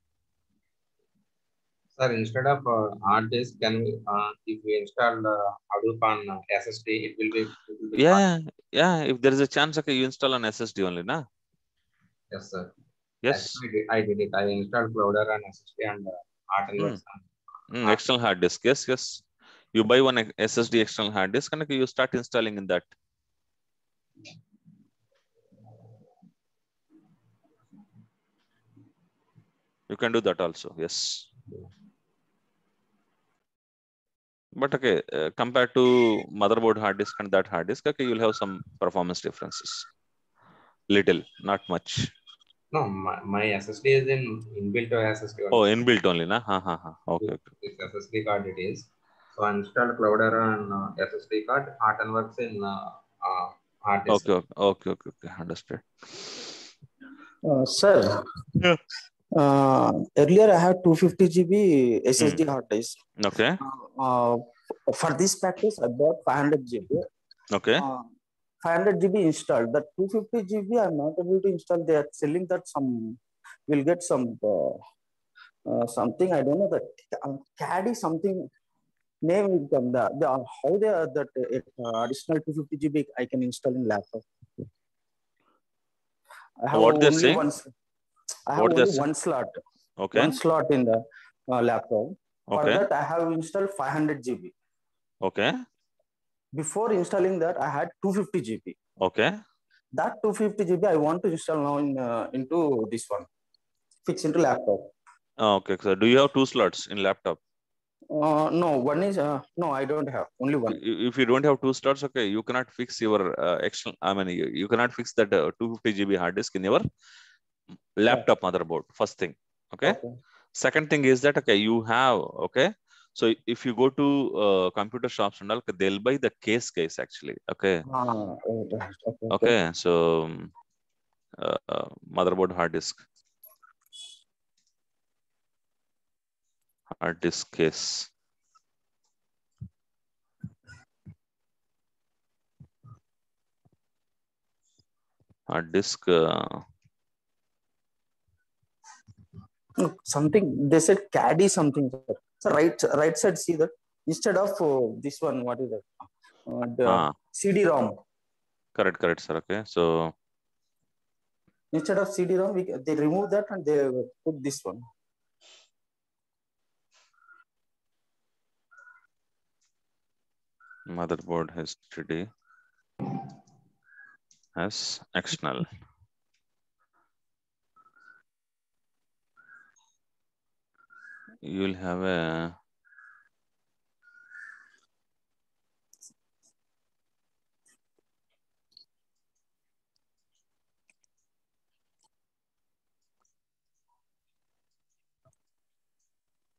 Sir, instead of hard disk, can we, if we install Hadoop on SSD, it will be yeah. If there is a chance, okay, you install an SSD only, na? Yes, sir. Yes. I did it. I installed Cloudera on SSD and Hortonworks on external hard disk. Yes. You buy one SSD external hard disk, and okay, you start installing in that. You can do that also. Yes. But okay, compared to motherboard hard disk and that hard disk, okay, you'll have some performance differences. Little, not much. No, my SSD is inbuilt SSD. Oh, inbuilt only, na? Okay. This SSD card it is. So I installed Cloudera on SSD card. Hortonworks in hard disk. Okay. Understood. Sir. Yeah. Earlier I had 250 GB SSD hard disk. Okay. For this practice, I bought 500 GB. Okay. 500 GB installed. That 250 GB I'm not able to install. They are selling that we'll get some something, I don't know, that CAD something name will come. How they are that additional 250 GB I can install in laptop. I have what they're only saying? I have only one slot. Okay. One slot in the laptop. For okay. that, I have installed 500 GB. Okay. Before installing that, I had 250 GB. Okay. That 250 GB I want to install now into this one. Fix into laptop. Okay. So do you have 2 slots in laptop? No, one is no, I don't have. Only one. If you don't have 2 slots, okay, you cannot fix your external. I mean, you cannot fix that 250 GB hard disk in your laptop motherboard. First thing. Okay. Second thing is that, okay, you have, okay, so if you go to computer shops and all, they'll buy the case actually. Okay. Okay. So motherboard hard disk case. Hard disk. Something they said CAD is something. So right side, see that instead of this one, what is that? CD-ROM. Correct, sir. Okay, so instead of CD-ROM, they remove that and they put this one. Motherboard HDD as external. You will have a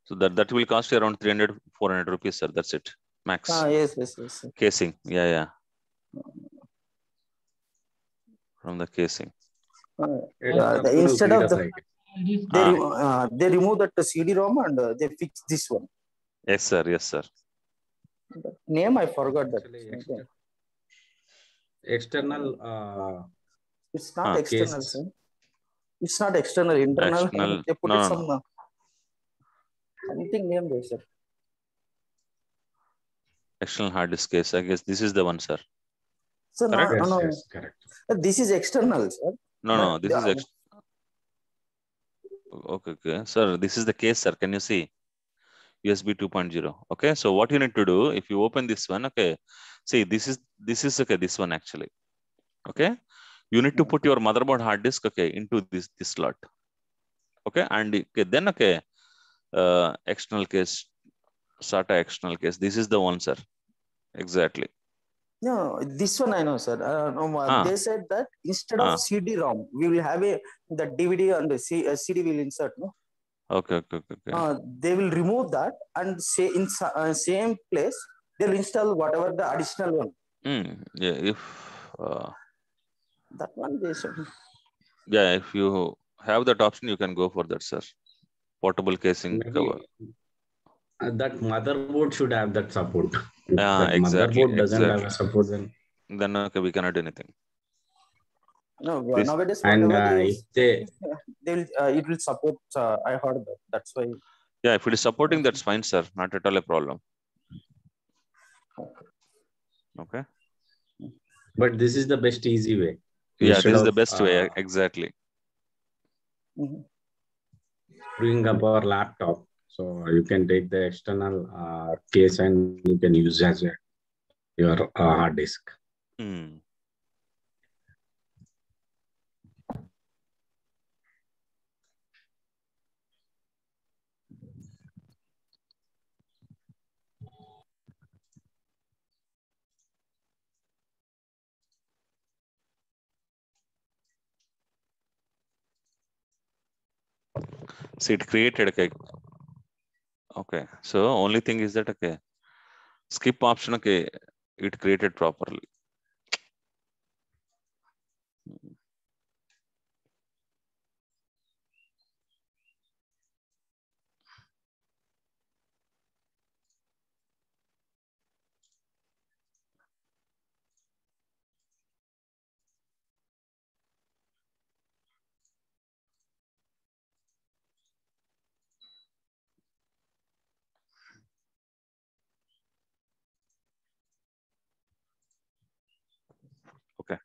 so that will cost you around 300-400 rupees, sir. That's it, max. Yes. Casing, yeah. From the casing. Instead of they remove that CD-ROM and they fix this one. Yes, sir. Name I forgot that. Actually, Okay. external It's not external, case. sir. It's not external, internal. External. They put No, it no, some no. something name there, sir. External hard disk case. I guess this is the one, sir. So Correct? no, Yes, no. yes, correct. This is external, sir. No, no. But This is okay, okay, sir. This is the case, sir. Can you see? USB 2.0. Okay. So what you need to do, if you open this one, okay. See, this is okay. This one actually. Okay. You need to put your motherboard hard disk, okay, into this slot. Okay, and okay, then okay, external case, SATA external case. This is the one, sir. Exactly. no, this one I know, sir. No, they said that instead of CD-ROM, we will have the DVD and the CD will insert. No. Okay, okay, okay, okay. They will remove that and say in same place they'll install whatever the additional one. Yeah, if that one they should. Yeah, if you have that option, you can go for that, sir. Portable casing cover. That motherboard should have that support. If Yeah, that exactly. motherboard doesn't have a support, then okay, we cannot do anything. No, This, nowadays and whatever if they will it will support. I heard that. That's why. Yeah, if it is supporting, that's fine, sir. Not at all a problem. Okay. But this is the best easy way. Yeah, this is the best way. Exactly. Bring up our laptop, so you can take the external case and you can use as your hard disk. See, it created, okay. Okay, so only thing is that, okay, skip option, okay, it created properly. Okay.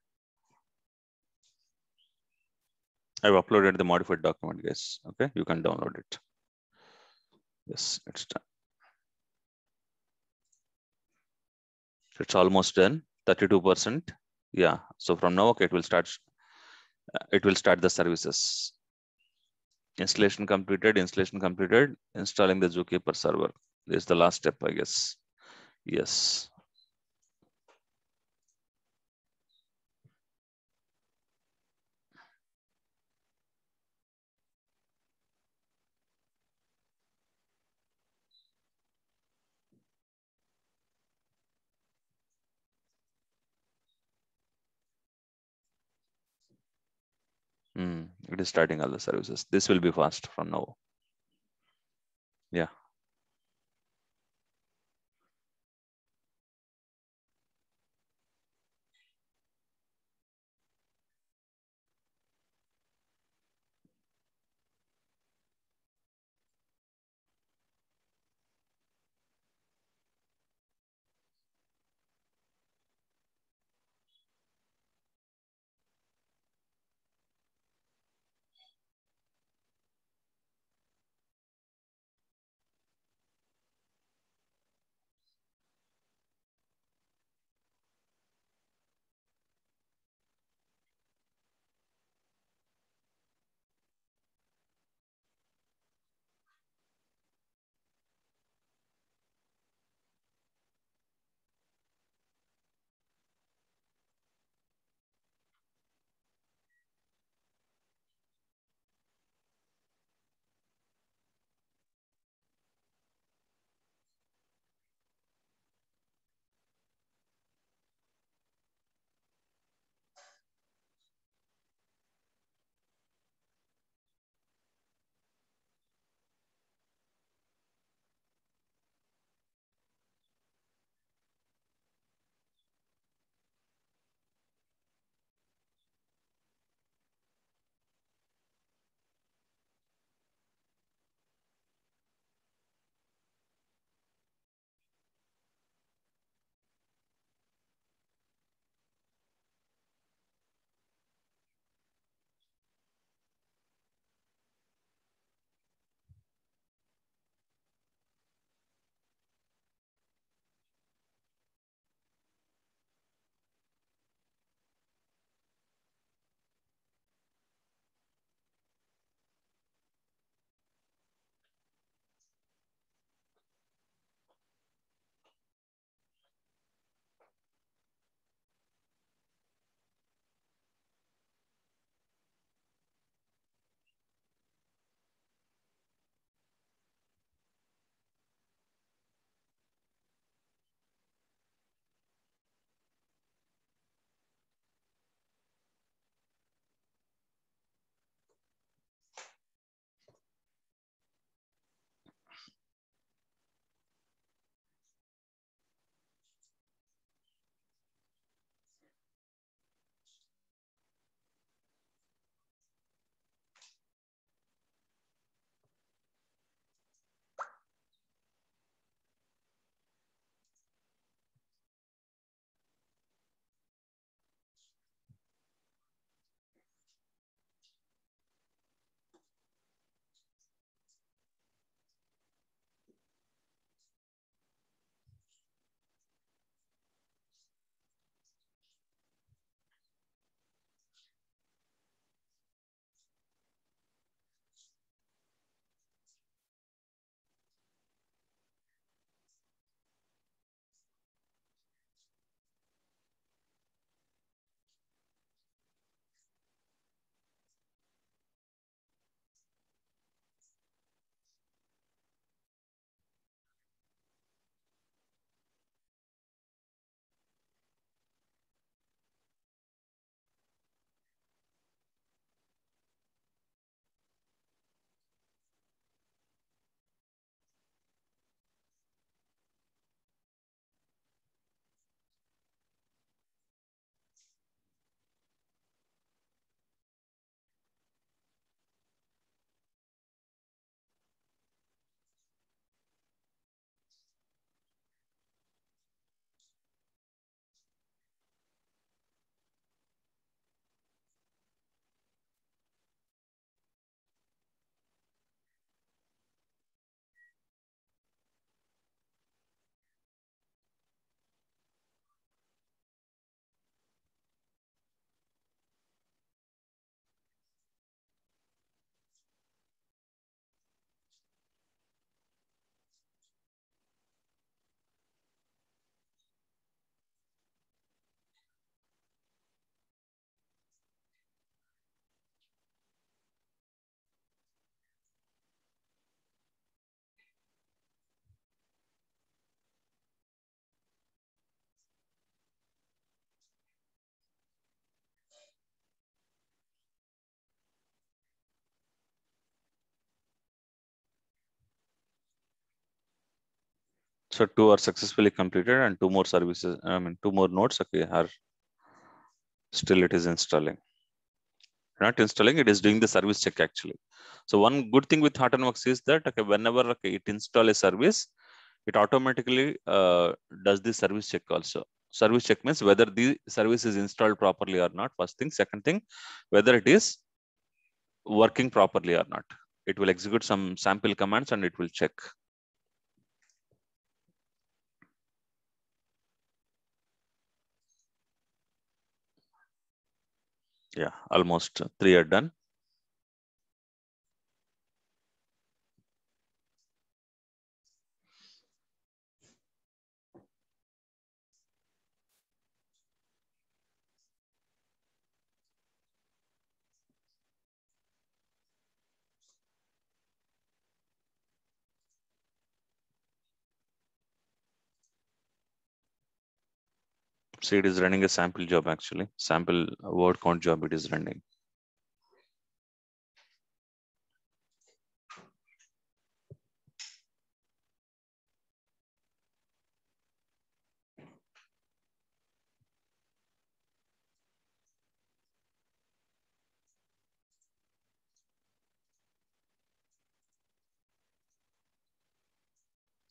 I've uploaded the modified document, guys. Okay, you can download it. Yes, it's done. It's almost done. 32%. Yeah. So from now, okay, it will start. It will start the services. Installation completed. Installation completed. Installing the Zookeeper server. This is the last step, I guess. Yes. It is starting all the services. This will be fast from now. Yeah. So 2 are successfully completed and 2 more services, 2 more nodes, okay, are still it is installing. Not installing, it is doing the service check actually. So one good thing with Hortonworks is that, okay, whenever, okay, it install a service, it automatically does the service check also. Service check means whether the service is installed properly or not, first thing. Second thing, whether it is working properly or not. It will execute some sample commands and it will check. Yeah, almost 3 are done. See, it is running a sample job actually. Sample word count job it is running.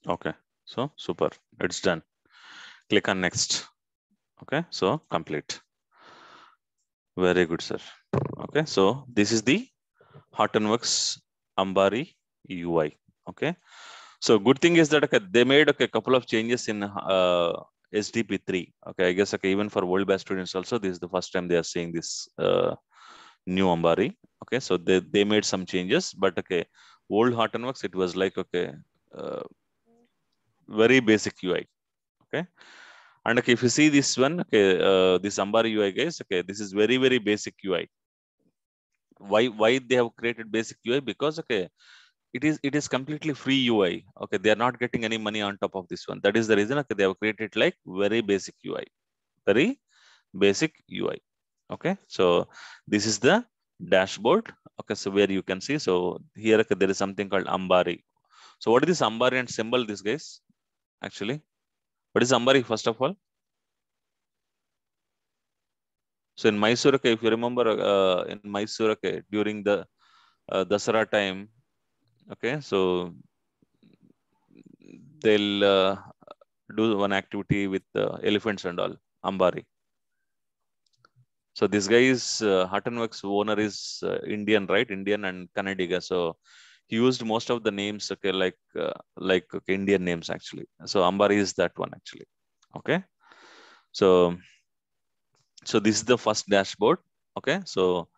Okay, so super, it's done. Click on next. Okay, so complete. Very good, sir. Okay, so this is the Hortonworks Ambari UI. Okay, so good thing is that, okay, they made, okay, a couple of changes in SDP3. Okay, I guess, okay, even for world batch students also, this is the first time they are seeing this new Ambari. Okay, so they made some changes, but okay, old Hortonworks, it was like, okay, very basic UI. Okay, and okay, if you see this one, okay, this Ambari UI, guys, okay, this is very, very basic UI. Why they have created basic UI? Because, okay, it is completely free UI. Okay, they are not getting any money on top of this one. That is the reason, okay, they have created like very basic UI, very basic UI. Okay, so this is the dashboard. Okay, so where you can see, so here, okay, there is something called Ambari. So what is this Ambari and symbol, this guys? Actually, what is Ambari first of all? So in Mysore, okay, if you remember, in Mysore, okay, during the Dasara time, okay, so they'll do one activity with elephants and all, Ambari. So this guy is Hortonworks owner is Indian, right? Indian and Kannadiga. So he used most of the names, okay, like okay, Indian names actually. So Ambari is that one actually. Okay. So this is the first dashboard. Okay. So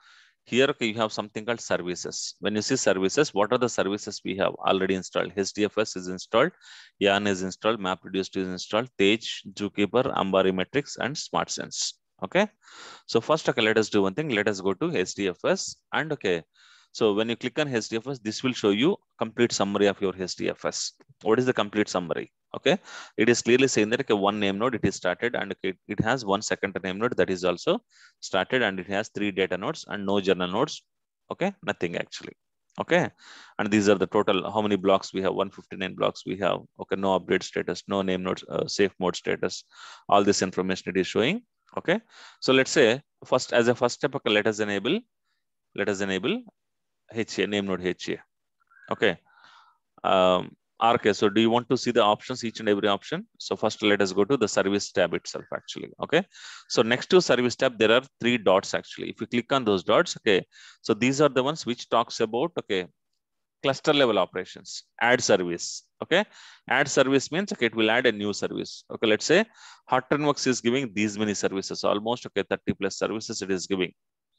here, okay, you have something called services. When you see services, what are the services we have already installed? HDFS is installed, Yarn is installed, MapReduce is installed, Tej, Zookeeper, Ambari Metrics, and SmartSense. Okay. So first, okay, let us do one thing. Let us go to HDFS, and okay, so when you click on HDFS, this will show you complete summary of your HDFS. What is the complete summary? Okay, it is clearly saying that, okay, one name node it is started, and okay, it has one second name node that is also started, and it has 3 data nodes and no journal nodes. Okay, nothing actually. Okay, and these are the total how many blocks we have. 159 blocks we have. Okay, no update status, no name nodes, safe mode status. All this information it is showing. Okay, so let's say first, as a first step, okay, let us enable HA, name node HA. Okay. RK, so do you want to see the options, each and every option? So first let us go to the service tab itself actually. Okay. So next to service tab, there are 3 dots actually. If you click on those dots, okay, so these are the ones which talks about, okay, cluster level operations, add service. Okay. Add service means, okay, it will add a new service. Okay. Let's say Hortonworks is giving these many services, almost, okay, 30 plus services it is giving.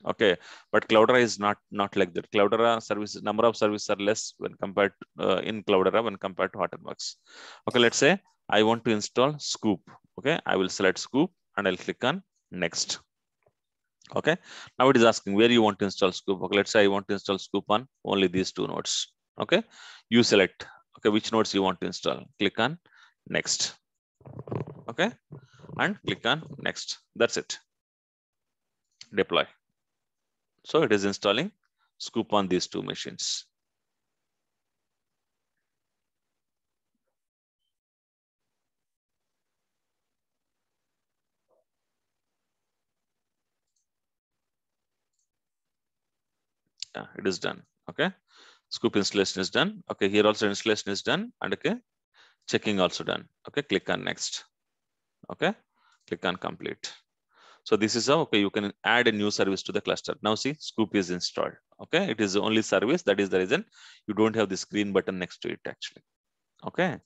Okay, but Cloudera is not like that. Cloudera services, number of services are less when compared in Cloudera when compared to Hortonworks. Okay, let's say I want to install Scoop. Okay, I will select Scoop and I'll click on next. Okay, now it is asking where you want to install Scoop. Okay, let's say I want to install Scoop on only these 2 nodes. Okay, you select, okay, which nodes you want to install. Click on next. Okay, and click on next. That's it. Deploy. So it is installing Scoop on these 2 machines. Yeah, it is done. Okay. Scoop installation is done. Okay. Here also installation is done. And okay. Checking also done. Okay. Click on next. Okay. Click on complete. So this is how, okay, you can add a new service to the cluster. Now see, Scoop is installed. Okay. It is the only service. That is the reason you don't have this green button next to it actually. Okay.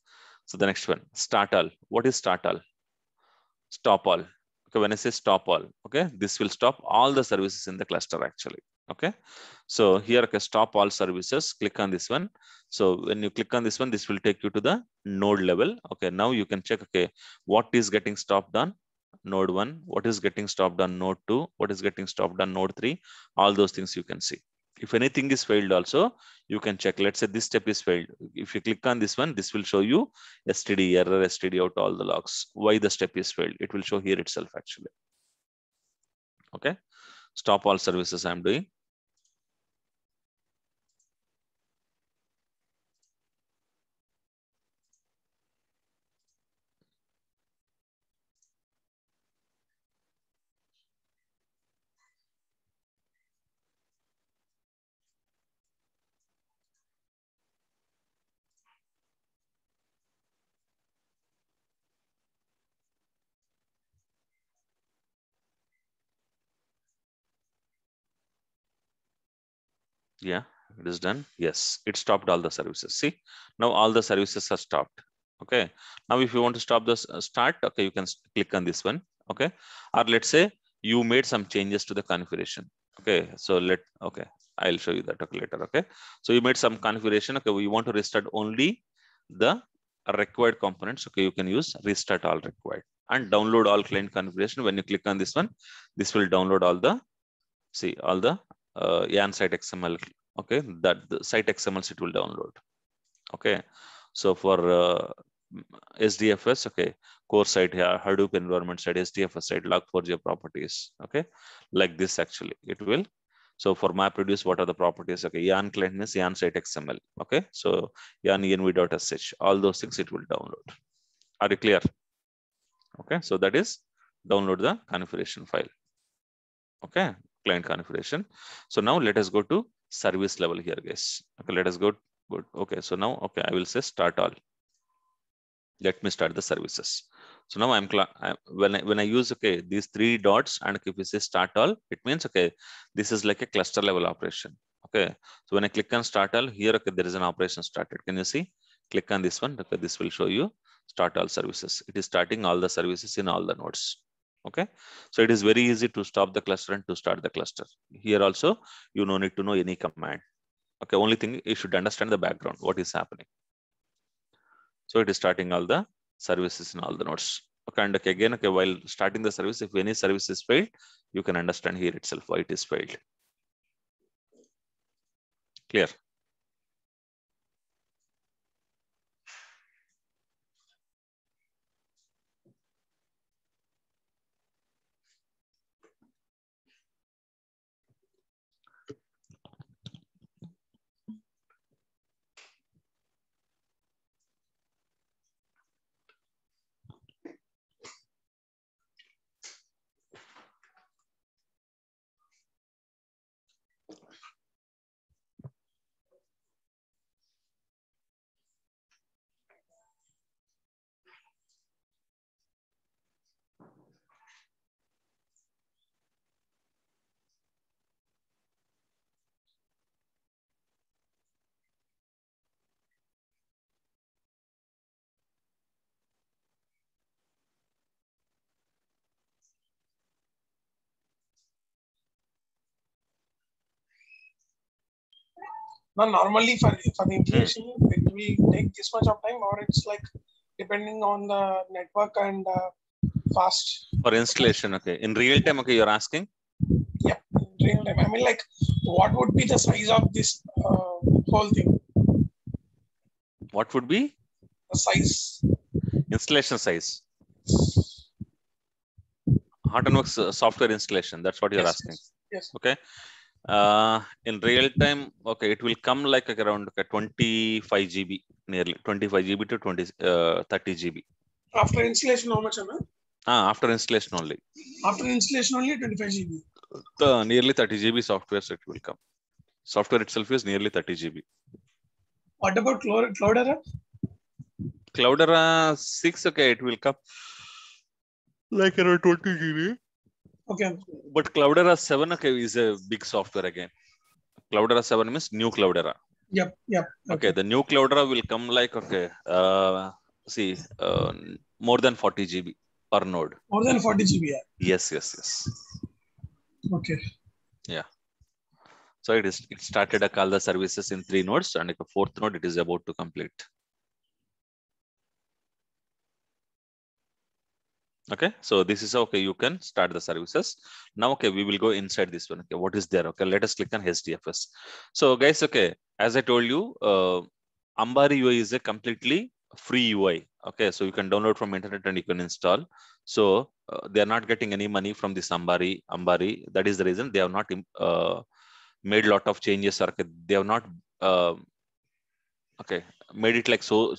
So the next one, start all. What is start all? Stop all. Okay. When I say stop all, okay, this will stop all the services in the cluster actually. Okay. So here, okay, stop all services. Click on this one. So when you click on this one, this will take you to the node level. Okay. Now you can check, okay, what is getting stopped on node 1, what is getting stopped on node 2, what is getting stopped on node 3, all those things you can see. If anything is failed also, you can check. Let's say this step is failed. If you click on this one, this will show you STD error, STD out, all the logs. Why the step is failed? It will show here itself actually. Okay. Stop all services I'm doing. Yeah, it is done. Yes, it stopped all the services. See, now all the services are stopped. Okay. Now, if you want to stop this start, okay, you can click on this one. Okay. Or let's say you made some changes to the configuration. Okay. So okay, I'll show you that later. Okay. So you made some configuration. Okay. We want to restart only the required components. Okay. You can use restart all required and download all client configuration. When you click on this one, this will download all the, see, all the Yarn site XML. Okay, that the site XMLs it will download. Okay, so for SDFS, okay, core site here, Hadoop environment site, SDFS site, Log4j properties. Okay, like this actually it will. So for MapReduce, what are the properties? Okay, Yarn client means Yarn site XML. Okay, so Yarn env.sh, all those things it will download. Are you clear? Okay, so that is download the configuration file. Okay, client configuration. So now let us go to service level here, guys. Okay, let us go. Good. Okay, so now, okay, I will say start all. Let me start the services. So now when I use, okay, these 3 dots and if we say start all, it means, okay, this is like a cluster level operation. Okay, so when I click on start all here, okay, there is an operation started. Can you see? Click on this one. Okay, this will show you start all services. It is starting all the services in all the nodes. Okay, so it is very easy to stop the cluster and to start the cluster. Here also, you no need to know any command. Okay, only thing you should understand the background, what is happening. So it is starting all the services in all the nodes. Okay, and okay, again, okay, while starting the service, if any service is failed, you can understand here itself why it is failed. Clear? Now, normally for the installation, it will take this much of time, or it's like depending on the network and fast. For installation, okay. In real time, okay, you're asking? Yeah, in real time. I mean, like, what would be the size of this whole thing? What would be? The size. Installation size. Hortonworks software installation. That's what you're asking. Yes. Okay. In real time, okay, it will come like around 25 GB, nearly 25 GB to 30 GB. After installation, how much, Anna? After installation only. After installation only 25 GB. Nearly 30 GB software set will come. Software itself is nearly 30 GB. What about Cloudera? Cloudera 6, okay, it will come like around 20 GB. Okay. But Cloudera 7, okay, is a big software again. Cloudera 7 means new Cloudera. Yep. Okay, the new Cloudera will come like, okay, more than 40 GB per node. More than 40 GB. Yeah. Yes. Okay. Yeah. So it started all the services in 3 nodes, and a 4th node it is about to complete. Okay, so this is okay. You can start the services now. Okay, we will go inside this one. Okay, what is there? Okay, let us click on HDFS. So guys, okay, as I told you, Ambari UI is a completely free UI. Okay, so you can download from internet and you can install. So they are not getting any money from this Ambari. That is the reason they have not made a lot of changes. Or they have not made it like so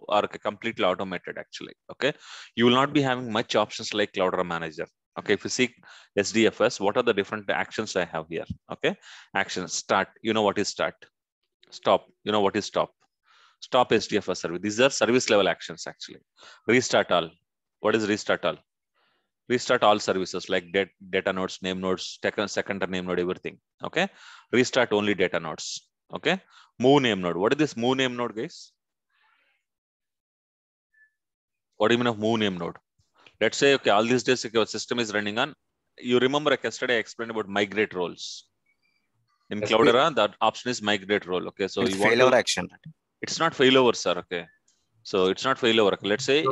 or completely automated actually. Okay, you will not be having much options like Cloudera Manager. Okay, if you see SDFS, what are the different actions I have here? Okay, action start. You know what is start? Stop. You know what is stop? Stop SDFS service. These are service level actions actually. Restart all. What is restart all? Restart all services like data nodes, name nodes, secondary name node, everything. Okay, restart only data nodes. Okay, move name node. What is this move name node, guys? What do you mean of move name node? Let's say, okay, all these days your system is running on. You remember like yesterday I explained about migrate roles. In Cloudera, that option is migrate role. Okay, so it's you want failover to. action. It's not failover, sir. Okay, so it's not failover. Okay. Let's say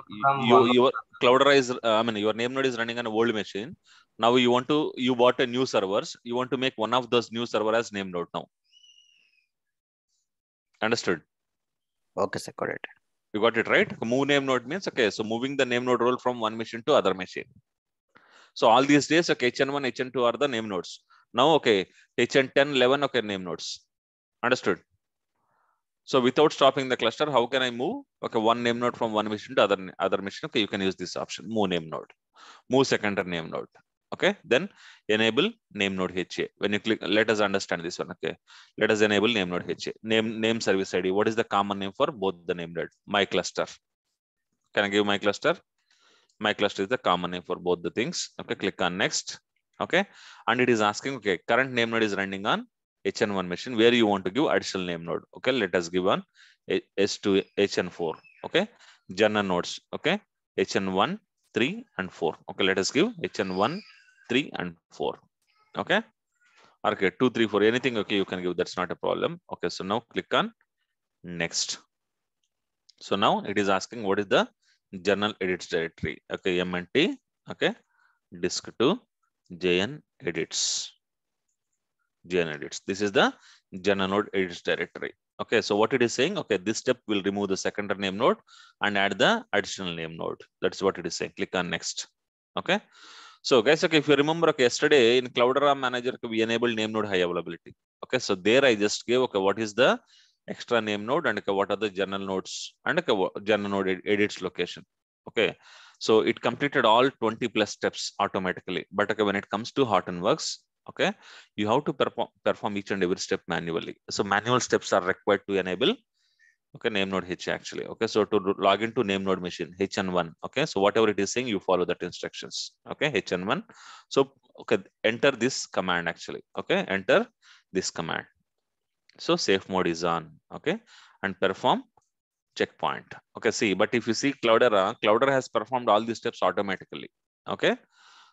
your Cloudera is, your name node is running on an old machine. Now you bought a new servers. You want to make one of those new server as name node now. Understood? Okay, sir, got it. You got it right. Move name node means, okay, so moving the name node role from one machine to other machine. So all these days, okay, HN1, HN2 are the name nodes. Now, okay, HN10, 11, okay, name nodes. Understood? So without stopping the cluster, how can I move? Okay, one name node from one machine to other machine. Okay, you can use this option, move name node, move secondary name node. Okay, then enable name node HA. When you click, let us understand this one. Okay, let us enable name node HA. Name service ID. What is the common name for both the name node? My cluster. Can I give my cluster? My cluster is the common name for both the things. Okay, click on next. Okay, and it is asking, okay, current name node is running on HN1 machine, where you want to give additional name node. Okay, let us give on S2 HN4. Okay, general nodes. Okay, HN1, 3, and 4. Okay, let us give HN1, 3, and 4. Okay, 2, 3, 4. Anything okay, you can give. That's not a problem. Okay, so now click on next. So now it is asking what is the general edits directory. Okay, MNT. Okay, disk to JN edits. JN edits. This is the general node edits directory. Okay, so what it is saying, okay, this step will remove the secondary name node and add the additional name node. That's what it is saying. Click on next. Okay, so guys, okay, if you remember, okay, yesterday in Cloudera Manager, we enabled name node high availability. Okay, so there I just gave, okay, what is the extra name node and okay, what are the general nodes and okay, general node edits location. Okay, so it completed all 20 plus steps automatically. But okay, when it comes to Hortonworks, okay, you have to perform each and every step manually. So manual steps are required to enable, okay, name node HA actually. Okay, so to log into name node machine HN1. Okay, so whatever it is saying, you follow that instructions. Okay, HN1. So okay, enter this command actually. Okay, enter this command. So safe mode is on. Okay, and perform checkpoint. Okay, see, but if you see Cloudera has performed all these steps automatically. Okay,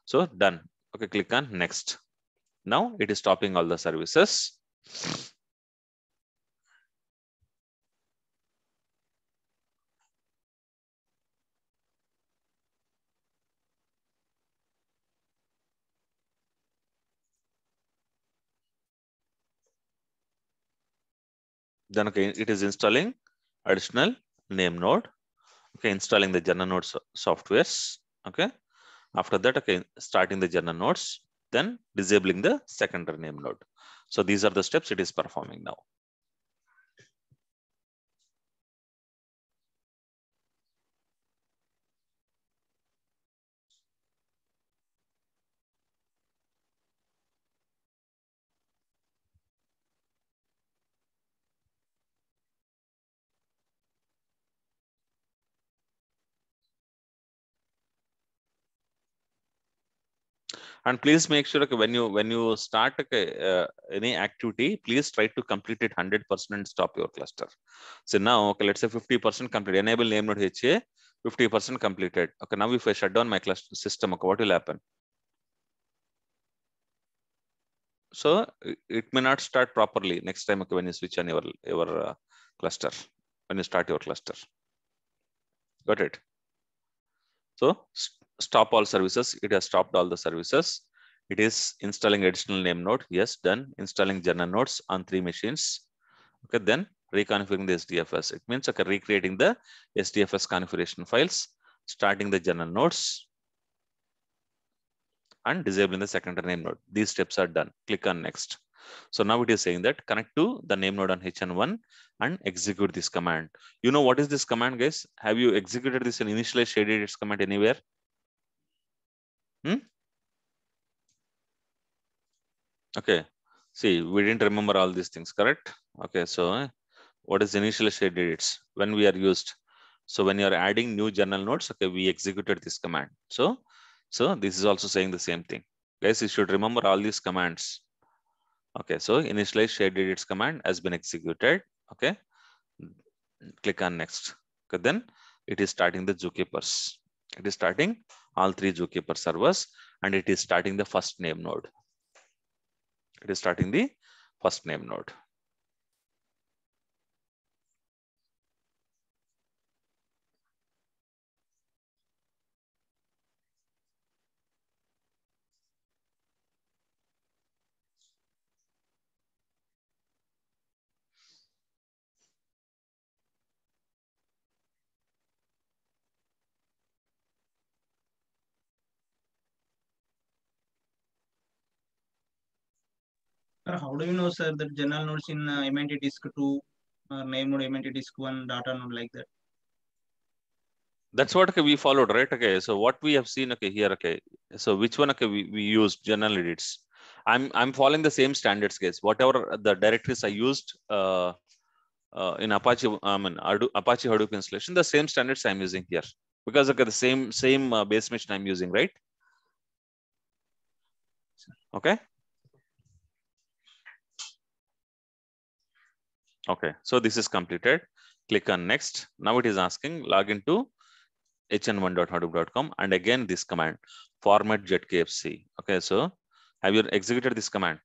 so done. Okay, click on next. Now it is stopping all the services. Then okay, it is installing additional name node. Okay, installing the general node softwares. Okay, after that, okay, starting the general nodes, then disabling the secondary name node. So these are the steps it is performing now. And please make sure when you start any activity, please try to complete it 100% and stop your cluster. So now, okay, let's say 50% complete. Enable name node HA, 50% completed. Okay, now if I shut down my cluster system, okay, what will happen? So it may not start properly next time, okay, when you switch on your cluster, when you start your cluster. Got it? So stop all services. It has stopped all the services. It is installing additional name node. Yes, done. Installing general nodes on 3 machines. Okay, then reconfiguring the SDFS. It means okay, recreating the SDFS configuration files, starting the general nodes, and disabling the secondary name node. These steps are done. Click on next. So now it is saying that connect to the name node on HN1 and execute this command. You know what is this command, guys? Have you executed this in initialize shared edits command anywhere? Okay. See, we didn't remember all these things, correct? Okay, so what is initialize shared edits? When we are used. So when you are adding new general nodes, okay, we executed this command. So this is also saying the same thing. Guys, you should remember all these commands. Okay, so initialize shared edits command has been executed. Okay, click on next. Okay, then it is starting the Zookeepers. It is starting all 3 Zookeeper servers, and it is starting the first name node. It is starting the first name node. Sir, how do you know, sir, that general nodes in MNT disk 2 name node MNT disk 1 data node like that? That's what, okay, we followed, right? Okay, so what we have seen, okay, here, okay, so which one, okay, we used general edits. I'm following the same standards, guys. Whatever the directories I used in Apache, Apache Hadoop installation, the same standards I'm using here, because okay, the same base machine I'm using, right? Okay. Okay, so this is completed. Click on next. Now it is asking log into hn1.hadoop.com, and again this command format ZKFC. Okay, so have you executed this command?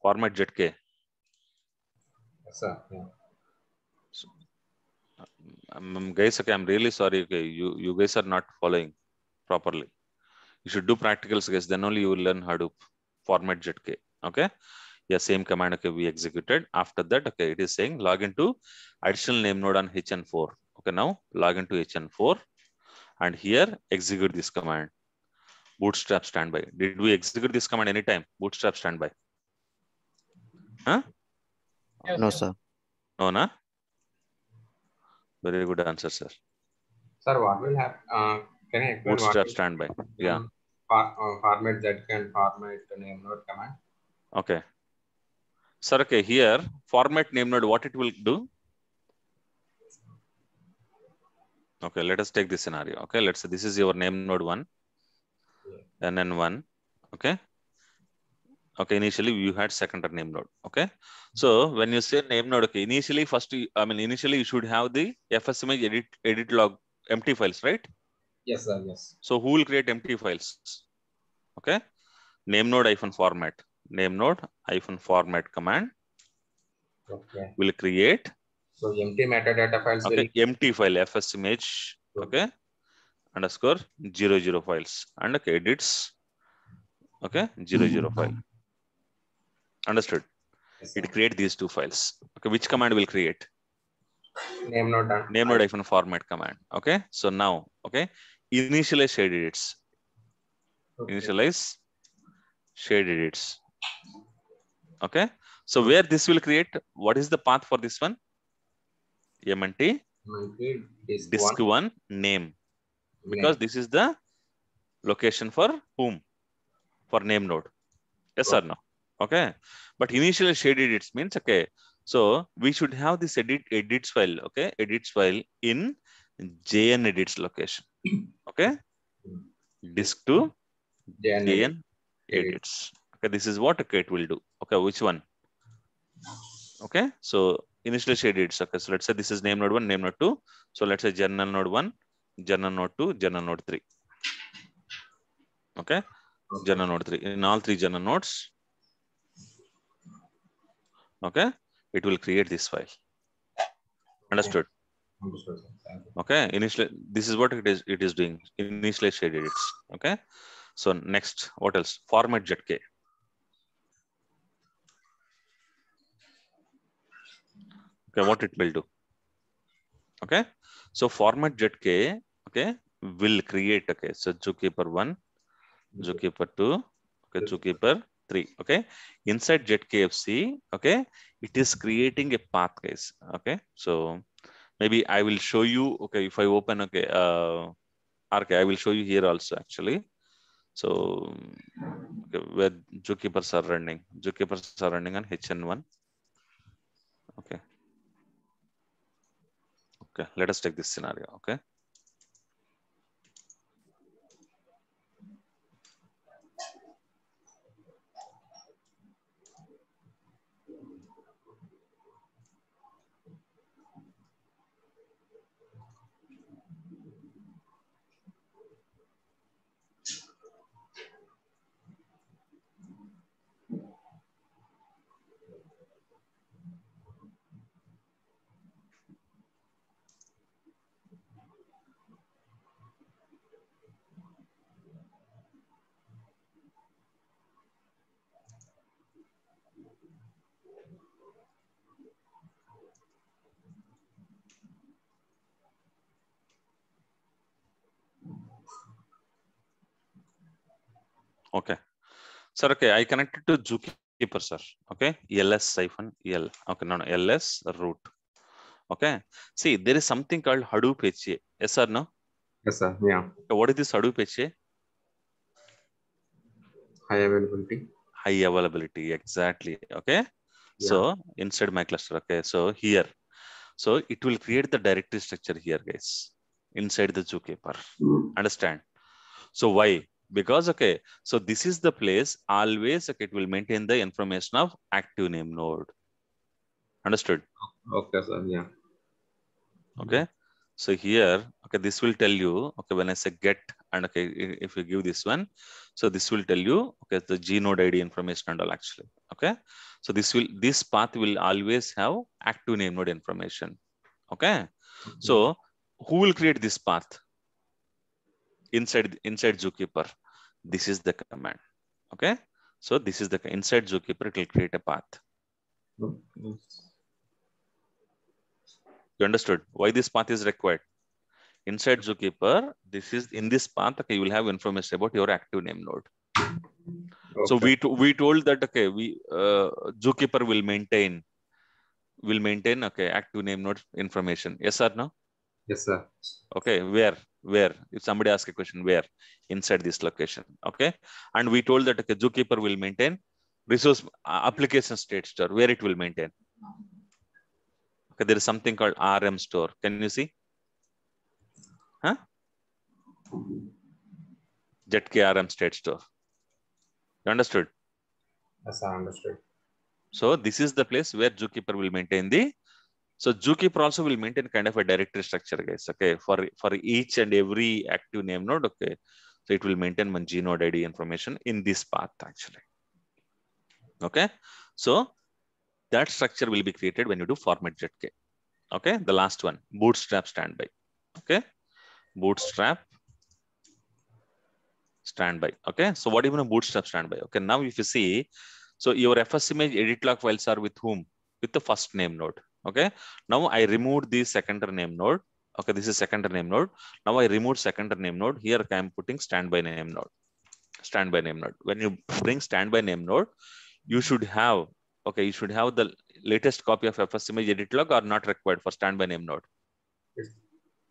Format ZK. Yes, sir. Yeah. So, guys, okay, I'm really sorry. Okay, you guys are not following properly. You should do practicals, guys. Then only you will learn Hadoop. Format ZK. Okay. Yeah, same command, okay, we executed. After that, okay, it is saying log into additional name node on HN4. Okay, now log into HN4, and here execute this command, bootstrap standby. Did we execute this command anytime? Bootstrap standby. Huh? Yes, no, sir. No, na? Very good answer, sir. Sir, what will happen? Can I explain bootstrap standby? Yeah. Format ZK and format name node command. Okay. Sir, okay, here format name node, what it will do? Okay, let us take this scenario. Okay, let's say this is your name node 1, NN1. Okay. Okay, initially you had secondary name node. Okay, so when you say name node, okay, initially initially you should have the fsimage edit log empty files, right? Yes, sir. Yes. So who will create empty files? Okay, name node -format. Name node -format command. Okay. Will create. So empty metadata files. Okay, empty file fsimage. Okay, underscore 00 files, and okay, edits. Okay, 00 file. Understood? Yes, it create these 2 files. Okay, which command will create? Name node -format command. Okay, so now, okay, initialize shared edits. Okay. Initialize shared edits. Okay, so where this will create, what is the path for this one? MNT disk 1 name, because this is the location for whom? For name node. Yes or no? Okay, but initially shared edits means, okay, so we should have this edits file, okay, edits file in JN edits location. Okay, disk to JN edits. Okay, this is what it will do. Okay, which one? Okay, so initialize edits. Okay, so let's say this is name node 1, name node 2. So let's say journal node 1, journal node 2, journal node 3. Okay, journal node 3. In all 3 journal nodes, okay, it will create this file. Understood? Understood. Okay, initially this is what it is doing. Initialize edits. Okay, so next, what else? Format ZK. Okay, what it will do? Okay, so format ZK, okay, will create, okay, so zookeeper 1, zookeeper 2, okay, zookeeper 3, okay. Inside ZKFC, okay, it is creating a path, guys. Okay, so maybe I will show you, okay, if I open, okay, okay, I will show you here also actually. So okay, where zookeepers are running on HN1. Okay. Okay, let us take this scenario. Okay. Okay, sir. Okay, I connected to zookeeper, sir. Okay, ls-l. Okay, no, ls root. Okay, see, there is something called Hadoop HA. Yes or no? Yes, sir. Yeah. So what is this Hadoop HA? High availability. High availability, exactly. Okay, Yeah. so inside my cluster. Okay, so here, so it will create the directory structure here, guys, inside the zookeeper. Understand? So why? Because, okay, so this is the place always, okay, it will maintain the information of active name node. Understood? Okay, sir. Yeah. Okay, so here, okay, this will tell you, okay, when I say get, and okay, if you give this one, so this will tell you, okay, the gnode ID information and all actually. Okay, so this path will always have active name node information. Okay, so who will create this path inside zookeeper? This is the command. Okay, so this is the inside zookeeper, it will create a path. You understood why this path is required? Inside zookeeper, this is in this path, okay, you will have information about your active name node. Okay. So we told that, okay, we zookeeper will maintain okay, active name node information. Yes or no? Yes, sir. Okay, where if somebody asks a question, where? Inside this location. Okay, and we told that, okay, zookeeper will maintain resource application state store, where it will maintain. Okay, there is something called RM store. Can you see? Huh? ZKRM state store. You understood? Yes, I understood. So this is the place where zookeeper will maintain the. So zookeeper also will maintain kind of a directory structure, guys. Okay, for each and every active name node. Okay, so it will maintain one gnode ID information in this path actually. Okay, so that structure will be created when you do format ZK. Okay, the last one, bootstrap standby. Okay, bootstrap standby. Okay, so what even a bootstrap standby? Okay, now if you see, so your FS image edit log files are with whom? With the first name node. Okay, now I removed the secondary name node. Okay, this is secondary name node. Now I removed secondary name node. Here I am putting standby name node. Standby name node. When you bring standby name node, you should have, okay, you should have the latest copy of FS image edit log are not required for standby name node.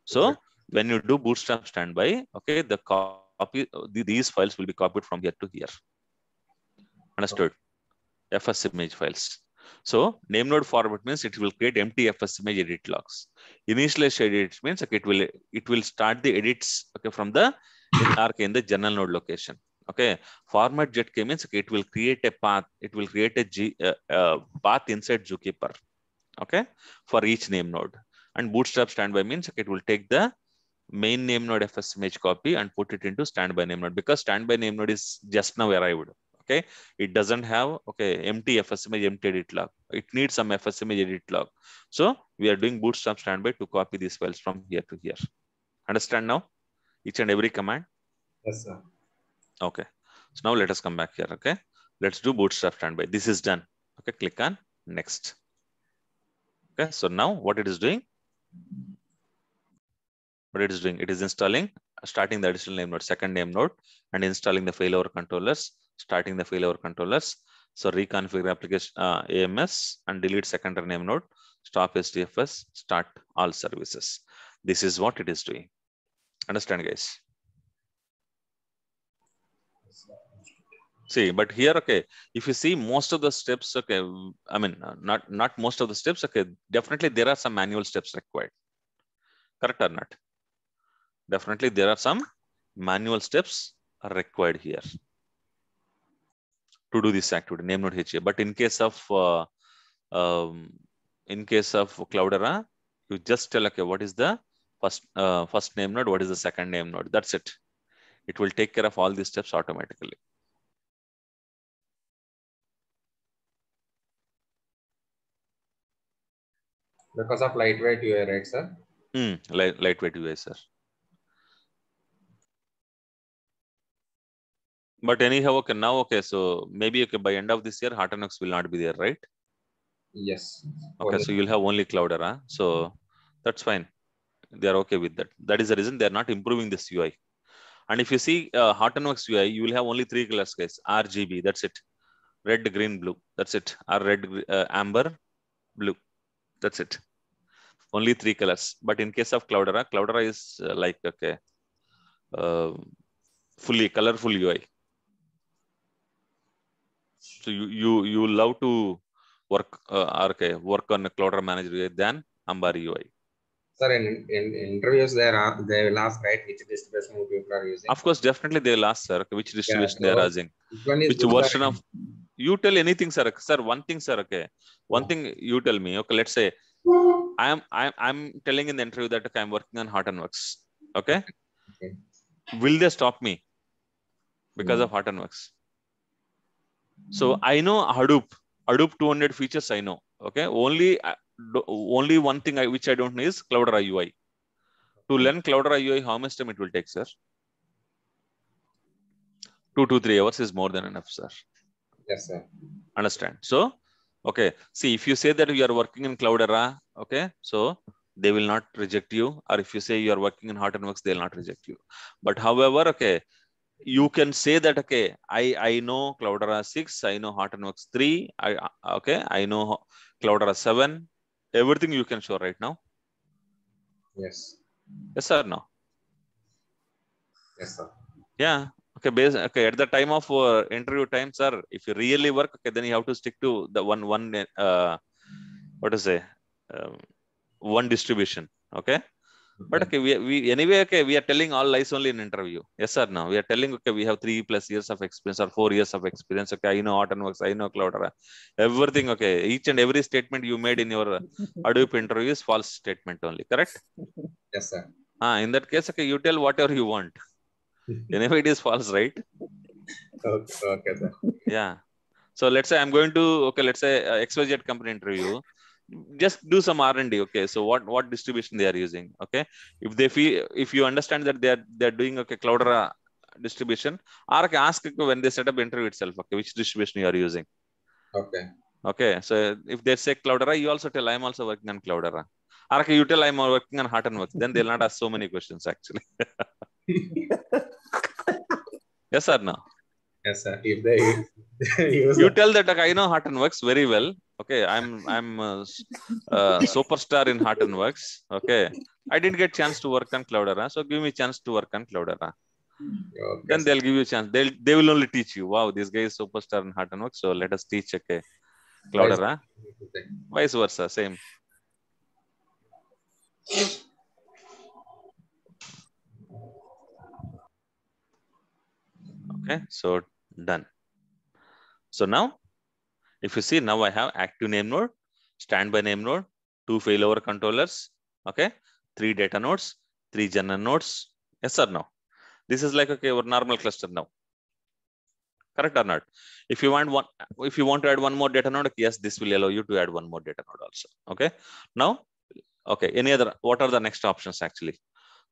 So when you do bootstrap standby, okay, the copy, these files will be copied from here to here. Understood? FS image files. So name node format means it will create empty FS image edit logs. Initialize edits means, okay, it will start the edits, okay, from the in the general node location. Okay, format ZK means it will create a path. It will create a path inside Zookeeper. Okay, for each name node. And Bootstrap standby means it will take the main name node FSMH copy and put it into standby name node, because standby name node is just now arrived. Okay, it doesn't have empty FSMH, empty edit log. It needs some FSMH edit log. So we are doing Bootstrap standby to copy these files from here to here. Understand now each and every command? Yes, sir. Okay, so now let us come back here. Okay, let's do Bootstrap standby. This is done. Okay, click on next. Okay, so now what it is doing? What it is doing? It is installing, starting the additional name node, second name node, and installing the failover controllers, starting the failover controllers. So reconfigure application AMS and delete secondary name node, stop SDFS, start all services. This is what it is doing. Understand, guys? See, but here, okay, if you see most of the steps, okay, I mean, not most of the steps, okay, definitely there are some manual steps required. Correct or not? Definitely there are some manual steps are required here to do this activity, name node HA. But in case of Cloudera, you just tell, okay, what is the first name node, what is the second name node? That's it. It will take care of all these steps automatically. Because of lightweight UI, right, sir? Lightweight UI, sir. But anyhow, okay, now, okay, so maybe, okay, by end of this year, Hartenux will not be there, right? Yes. Okay, so you'll have only Cloudera. So that's fine. They are okay with that. That is the reason they are not improving this UI. And if you see Hartenux UI, you will have only 3 colors, guys. RGB, that's it. Red, green, blue, that's it. Or red, amber, blue, that's it. Only 3 colors. But in case of Cloudera, Cloudera is like, okay, fully colorful UI. So you love to work work on a Cloudera Manager UI than Ambari UI. Sir, in interviews they will ask, right, which distribution people are using. Of course, definitely they will ask, sir, which distribution they are using. Which good, version sir? of, you tell anything, sir. Sir, one thing, sir, okay. One thing you tell me, okay, let's say I'm telling in the interview that, okay, I'm working on Hortonworks. Okay? Okay. Will they stop me because of Hortonworks? So I know Hadoop 200 features I know. Okay, only one thing which I don't know is Cloudera UI. To learn Cloudera UI, how much time it will take, sir? 2 to 3 hours is more than enough, sir. Yes, sir. Understand? So, okay. See, if you say that you are working in Cloudera, okay, so they will not reject you. Or if you say you are working in Hortonworks, they will not reject you. But however, okay, you can say that, okay, I know Cloudera 6, I know Hortonworks 3, I know Cloudera 7, everything you can show right now. Yes. Yes or no? Yes, sir. Yeah. Okay. Okay. At the time of interview time, sir, if you really work, okay, then you have to stick to the one one distribution. Okay. But okay, we anyway, okay, we are telling all lies only in interview. Yes or no? We are telling, okay, we have 3+ years of experience or 4 years of experience. Okay, I know Hortonworks, I know Cloudera, everything. Okay, each and every statement you made in your Hadoop interview is false statement only. Correct? Yes, sir. In that case, okay, you tell whatever you want. Anyway, it is false, right? Okay, sir. Yeah. So let's say I'm going to, okay, let's say XYZ company interview. Just do some R&D. Okay, so what distribution they are using? Okay, if you understand that they're doing, okay, Cloudera distribution, or okay, ask when they set up interview itself, okay, which distribution you are using. Okay. Okay, so if they say Cloudera, you also tell I'm also working on Cloudera. Or okay, you tell I'm working on Hortonworks. Then they'll not ask so many questions actually. Yes or no? Yes, sir. If they use you tell that, okay, I know Hortonworks very well. Okay, I'm superstar in Hortonworks. Okay, I didn't get chance to work on Cloudera, so give me chance to work on Cloudera. Okay, then they'll give you a chance. They will only teach you. Wow, this guy is superstar in Hortonworks, so let us teach, okay, Cloudera. Vice versa, same. Okay, so done. So now, if you see, now I have active name node, standby name node, 2 failover controllers, okay, 3 data nodes, 3 general nodes. Yes or no? This is like, okay, our normal cluster now. Correct or not? If you want to add one more data node, yes, this will allow you to add one more data node also. Okay. Now, okay, what are the next options actually?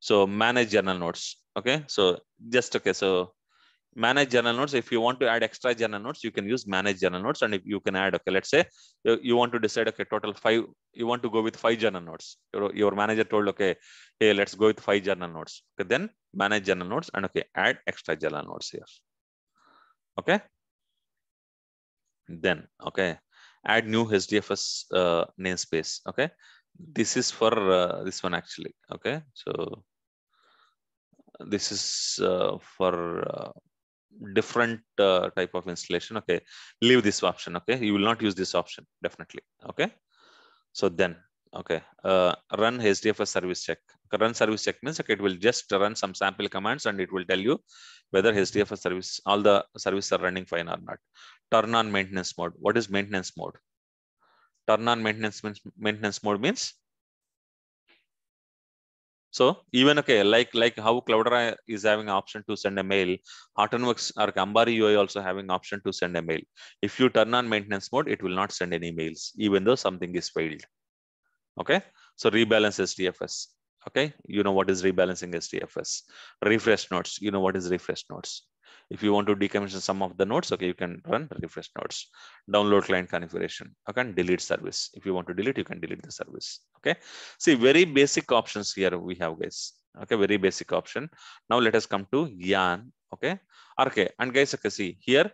So manage general nodes. Okay. So just, okay. So manage general nodes. If you want to add extra general nodes, you can use manage general nodes. And if you can add, okay, let's say you want to decide, okay, total 5, you want to go with 5 general nodes. Your manager told, okay, hey, let's go with 5 general nodes. Okay. Then manage general nodes and, okay, add extra general nodes here. Okay. Then, okay, add new HDFS namespace. Okay. This is for this one actually. Okay. So this is for different type of installation. Okay. Leave this option. Okay. You will not use this option definitely. Okay. So then, okay, run HDFS service check. Run service check means, okay, it will just run some sample commands and it will tell you whether HDFS service, all the services are running fine or not. Turn on maintenance mode. What is maintenance mode? Turn on maintenance mode means, so even, okay, like how Cloudera is having an option to send a mail, Hortonworks or Ambari UI also having option to send a mail. If you turn on maintenance mode, it will not send any mails, even though something is failed. Okay, so rebalance HDFS. Okay, you know what is rebalancing HDFS. Refresh nodes, you know what is refresh nodes. If you want to decommission some of the nodes, okay, you can run refresh nodes. Download client configuration. Okay, and delete service. If you want to delete, you can delete the service. Okay, see, very basic options here we have, guys. Okay, very basic option. Now let us come to yarn. Okay, okay, and guys, okay, see here,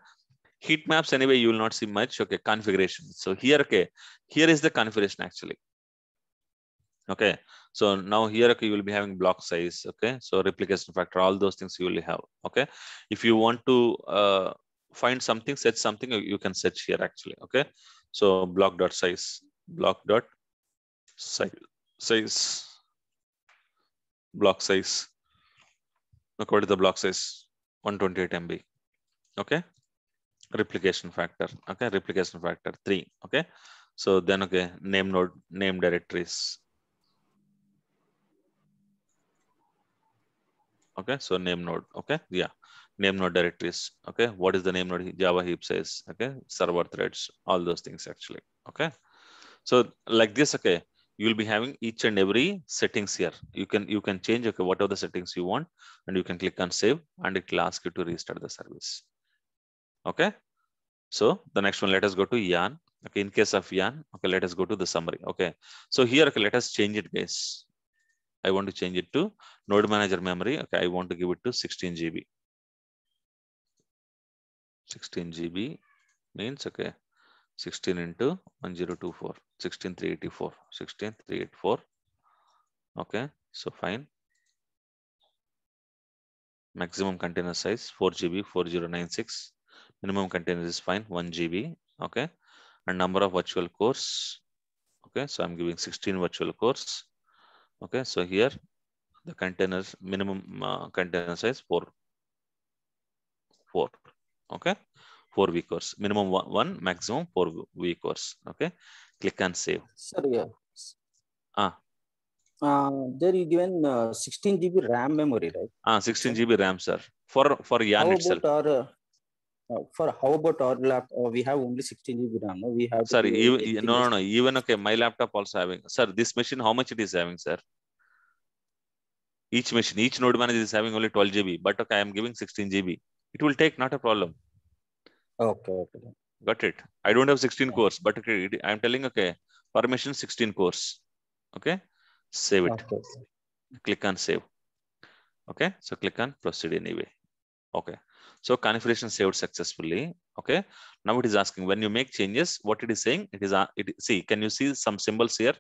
heat maps anyway, you will not see much. Okay, configuration. So here, okay, here is the configuration actually. Okay, so now here, okay, you will be having block size. Okay, so replication factor, all those things you will have. Okay, if you want to find something, set something, you can search here actually. Okay, so block dot size, block dot size, block size. Look, what is the block size? 128 MB. Okay, replication factor. Okay, replication factor 3. Okay, so then, okay, name node, name directories. Okay, so name node. Okay, yeah, name node directories. Okay, what is the name node? Java heap size. Okay, server threads, all those things actually. Okay, so like this, okay, you will be having each and every settings here. You can change, okay, what are the settings you want, and you can click on save, and it will ask you to restart the service. Okay, so the next one, let us go to yarn. Okay, in case of yarn, okay, let us go to the summary. Okay, so here, okay, let us change it, guys. I want to change it to node manager memory. Okay, I want to give it to 16 GB. 16 GB means, okay, 16 into 1024, 16384, 16384. Okay, so fine. Maximum container size 4 GB, 4096. Minimum container is fine, 1 GB. Okay, and number of virtual cores. Okay, so I'm giving 16 virtual cores. Okay, so here the containers minimum container size 4. Okay, 4 vCores, minimum 1, maximum 4 vCores. Okay, click and save. Sorry, there you given 16 GB RAM memory, right? 16 GB RAM, sir. For yarn itself. How about our laptop? We have only 16 GB RAM. No, we have. Sorry, no. Even, okay, my laptop also having. Sir, this machine, how much it is having, sir? Each machine, each node manager is having only 12 GB, but okay, I am giving 16 GB. It will take, not a problem. Okay. Got it. I don't have 16 cores, but okay, I'm telling, okay, permission 16 cores. Okay, save it. Okay. Click on save. Okay, so click on proceed anyway. Okay, so configuration saved successfully. Okay, now it is asking when you make changes, what it is saying, see, can you see some symbols here?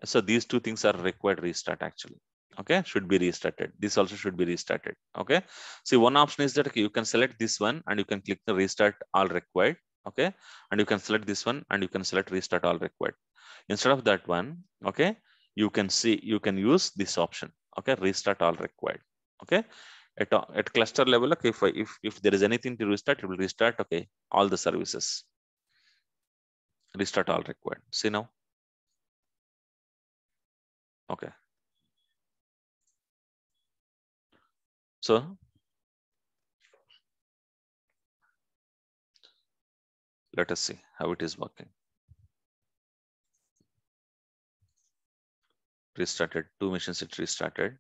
So these two things are required restart actually. Okay, should be restarted. This also should be restarted. Okay, see, one option is that, okay, you can select this one and you can click the restart all required. Okay, and you can select this one and you can select restart all required. Instead of that one, okay, you can use this option. Okay, restart all required. Okay, At cluster level, okay, if there is anything to restart, it will restart, okay, all the services. Restart all required. See now. Okay. So let us see how it is working. Restarted 2 machines, it restarted.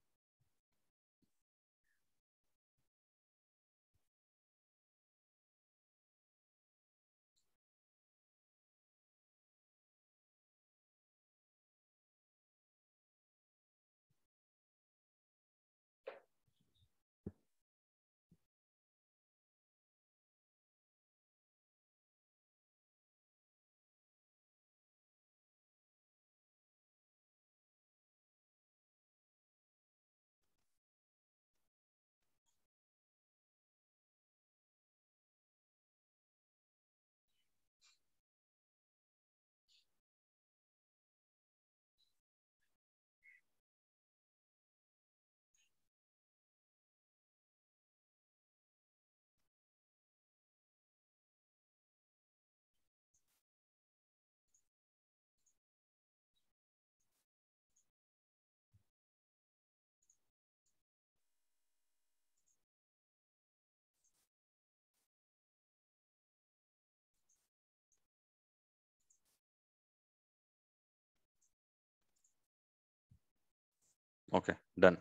Okay, done.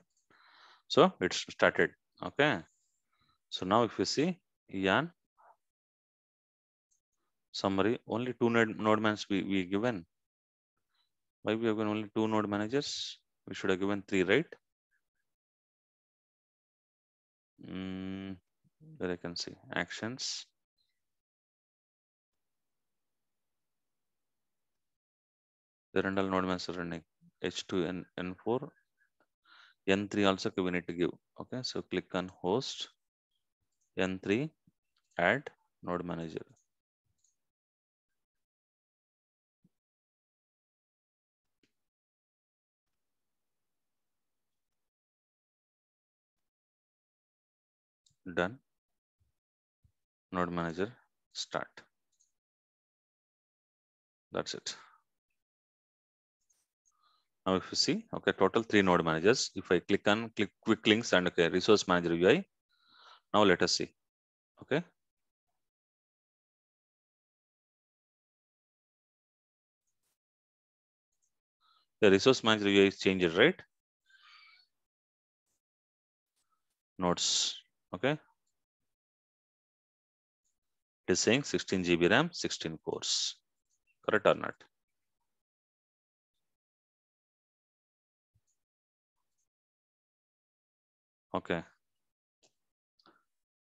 So it's started. Okay. So now if you see Yarn summary, only 2 node managers we given. Why we have given only 2 node managers? We should have given 3, right? There I can see actions. The rental node managers are running H2 and N4. N3 also we need to give. Okay, so click on host N3, add node manager. Done. Node manager start. That's it. Now if you see, okay, total 3 node managers. If I click quick links and okay, resource manager UI. Now let us see. Okay. The resource manager UI is changed, right? Nodes. Okay. It is saying 16 GB RAM, 16 cores. Correct or not? Okay.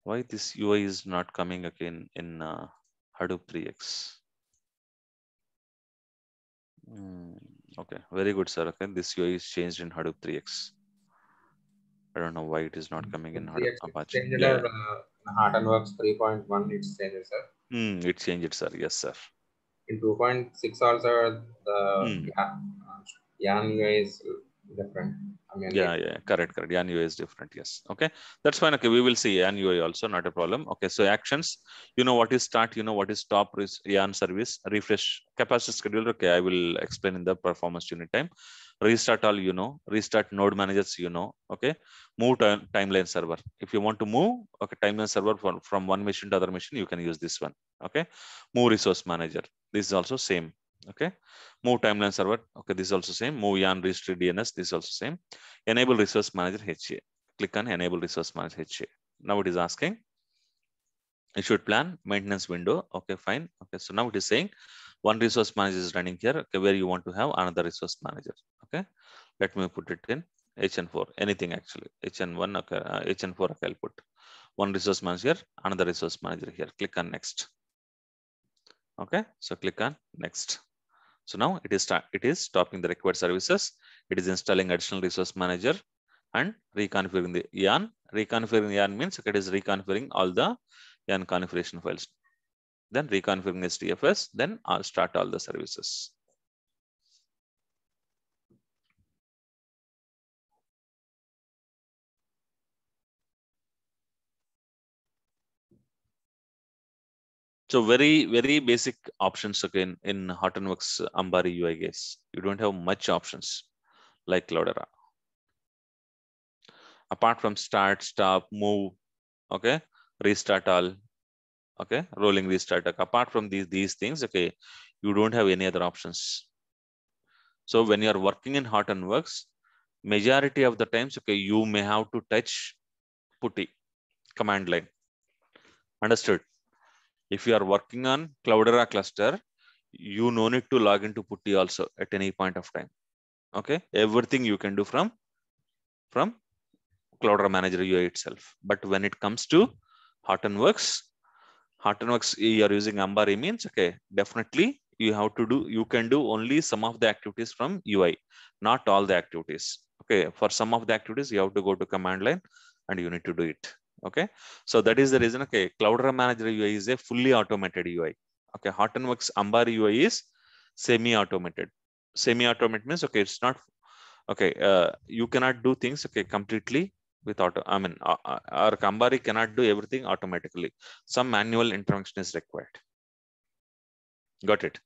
Why this UI is not coming again in Hadoop 3x? Okay, very good, sir. Okay, this UI is changed in Hadoop 3x. I don't know why it is not coming in Hadoop Apache. Yeah. Hortonworks 3.1 it's changed, sir. It changed, sir. Yes, sir. In 2.6 also the Yarn UI is different. I mean, yeah, correct. Yarn UI is different. Yes. Okay, that's fine. Okay, we will see Yarn UI also, not a problem. Okay, so actions, you know what is start, you know what is stop, Yarn service, refresh, capacity scheduler. Okay, I will explain in the performance unit time. Restart all, you know, restart node managers, you know. Okay, move timeline server. If you want to move, okay, timeline server from one machine to other machine, you can use this one. Okay, move resource manager. This is also same. Okay, move timeline server. Okay, this is also same. Move Yarn registry DNS. This is also same. Enable resource manager HA. Click on enable resource manager HA. Now it is asking, you should plan maintenance window. Okay, fine. Okay, so now it is saying one resource manager is running here. Okay, where you want to have another resource manager. Okay, let me put it in HN4. Anything actually. HN1. Okay, HN4. Okay, I'll put one resource manager, another resource manager here. Click on next. Okay, so click on next. So now it is stopping the required services. It is installing additional resource manager and reconfiguring the Yarn. Reconfiguring Yarn means it is reconfiguring all the Yarn configuration files. Then reconfiguring HDFS, then I'll start all the services. So very basic options again in Hortonworks Ambari UI, guys. You don't have much options like Cloudera. Apart from start, stop, move, okay, restart all, okay, rolling restart. Apart from these things, okay, you don't have any other options. So when you are working in Hortonworks, majority of the times, okay, you may have to touch putty command line. Understood? If you are working on Cloudera cluster, you no need to log into putty also at any point of time. Okay, everything you can do from Cloudera Manager UI itself. But when it comes to Hortonworks, you are using Ambari means, okay, definitely you can do only some of the activities from UI, not all the activities. Okay, for some of the activities, you have to go to command line and you need to do it. Okay, so that is the reason, okay, Cloudera Manager UI is a fully automated UI. Okay, Hortonworks Ambari UI is semi-automated. Semi-automated means, okay, it's not, okay, you cannot do things, okay, completely with auto. I mean, our Ambari cannot do everything automatically. Some manual intervention is required. Got it?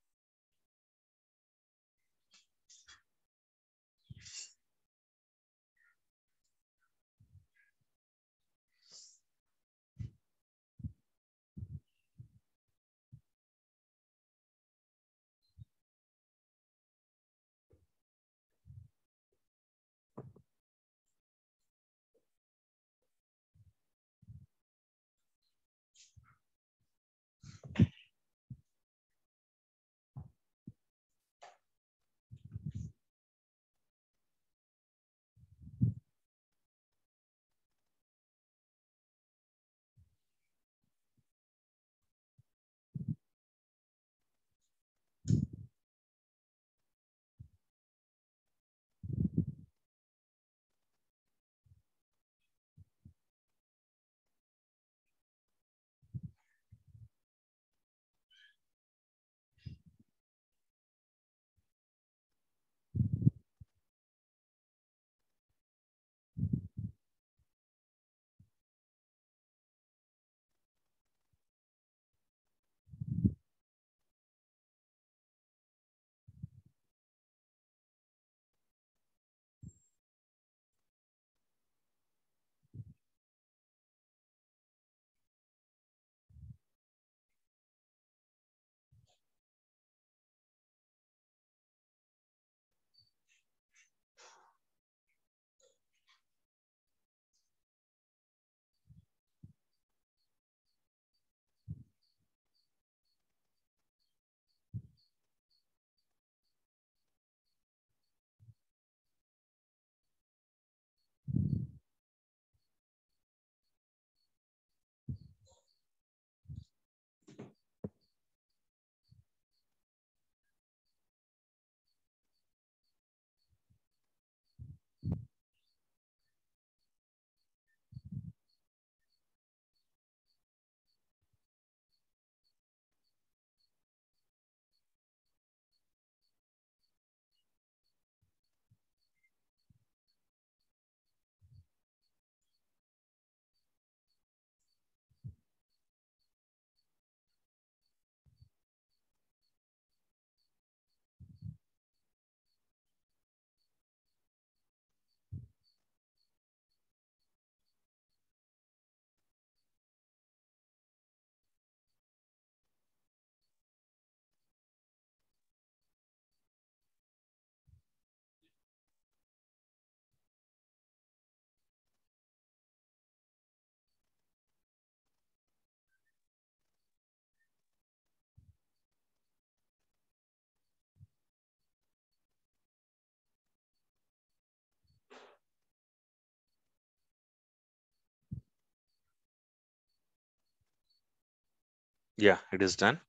Yeah, it is done.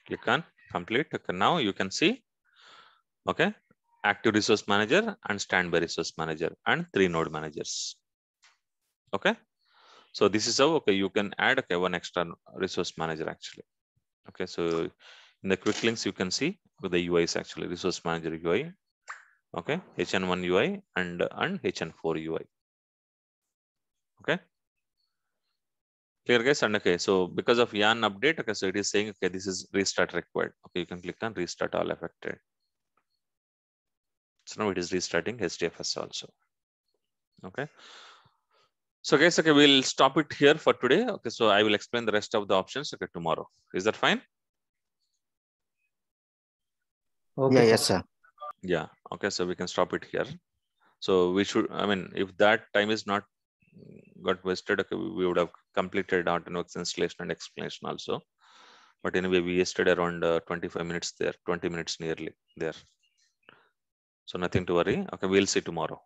Click on complete. Okay, now you can see, okay, active resource manager and standby resource manager and 3 node managers. Okay, so this is how, okay, you can add, okay, one extra resource manager actually. Okay, so in the quick links you can see with the UIs actually, resource manager UI, okay, HN1 UI and HN4 UI. Okay, Clear, guys? And okay, so because of Yarn update, okay, so it is saying, okay, this is restart required. Okay, you can click on restart all affected. So now it is restarting HDFS also. Okay. So guys, okay, we'll stop it here for today. Okay, so I will explain the rest of the options, okay, tomorrow. Is that fine? Okay, yeah, yes, sir. Yeah. Okay, so we can stop it here. So we should, I mean, if that time is not got wasted, okay, we would have completed Hortonworks installation and explanation also. But anyway, we wasted around 25 minutes there, 20 minutes nearly there. So nothing to worry. Okay, we'll see tomorrow.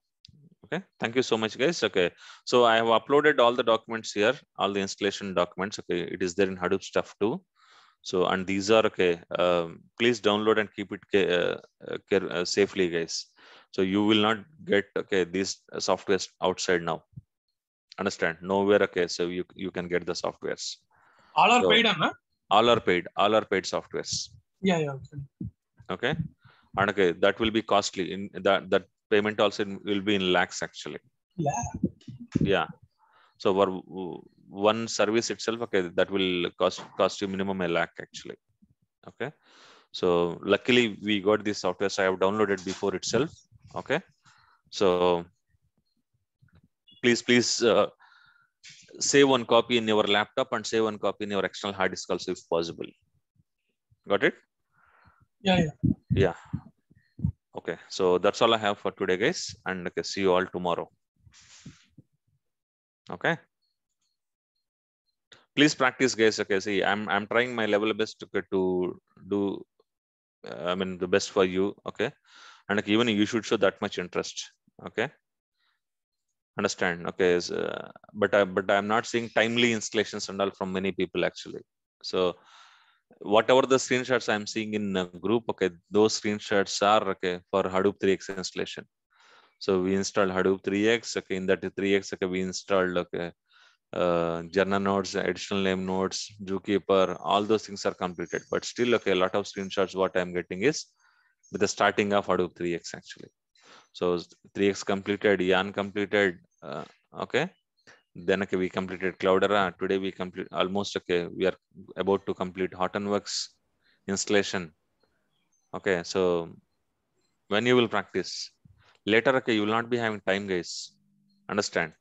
Okay, thank you so much, guys. Okay, so I have uploaded all the documents here, all the installation documents. Okay, it is there in Hadoop stuff too. So, and these are okay. Please download and keep it safely, guys. So you will not get okay these softwares outside now. Understand? Nowhere. Okay, so you can get the softwares. All are paid, Anna? All are paid. All are paid softwares. Yeah, yeah. Okay, and okay, that will be costly. In that payment also will be in lakhs actually. Yeah. So for one service itself, okay, that will cost you minimum a lakh actually. Okay. So luckily we got this software. So I have downloaded before itself. Okay. So please save one copy in your laptop and save one copy in your external hard disk also if possible. Got it? Yeah. Yeah. Okay. So that's all I have for today, guys. And okay, see you all tomorrow. Okay. Please practice, guys. Okay. See, I'm trying my level best to do I mean the best for you. Okay. And like, even you should show that much interest. Okay. Understand? Okay. But I'm not seeing timely installations and all from many people actually. So whatever the screenshots I'm seeing in a group, okay, those screenshots are okay for Hadoop 3x installation. So we installed Hadoop 3x. Okay, in that 3x, okay, we installed okay, journal nodes, additional name nodes, Zookeeper, all those things are completed. But still, okay, a lot of screenshots what I'm getting is with the starting of Hadoop 3x actually. So 3x completed, Yarn completed, okay. Then okay, we completed Cloudera. Today we complete almost okay. We are about to complete Hortonworks installation. Okay, so when you will practice later, okay, you will not be having time, guys. Understand?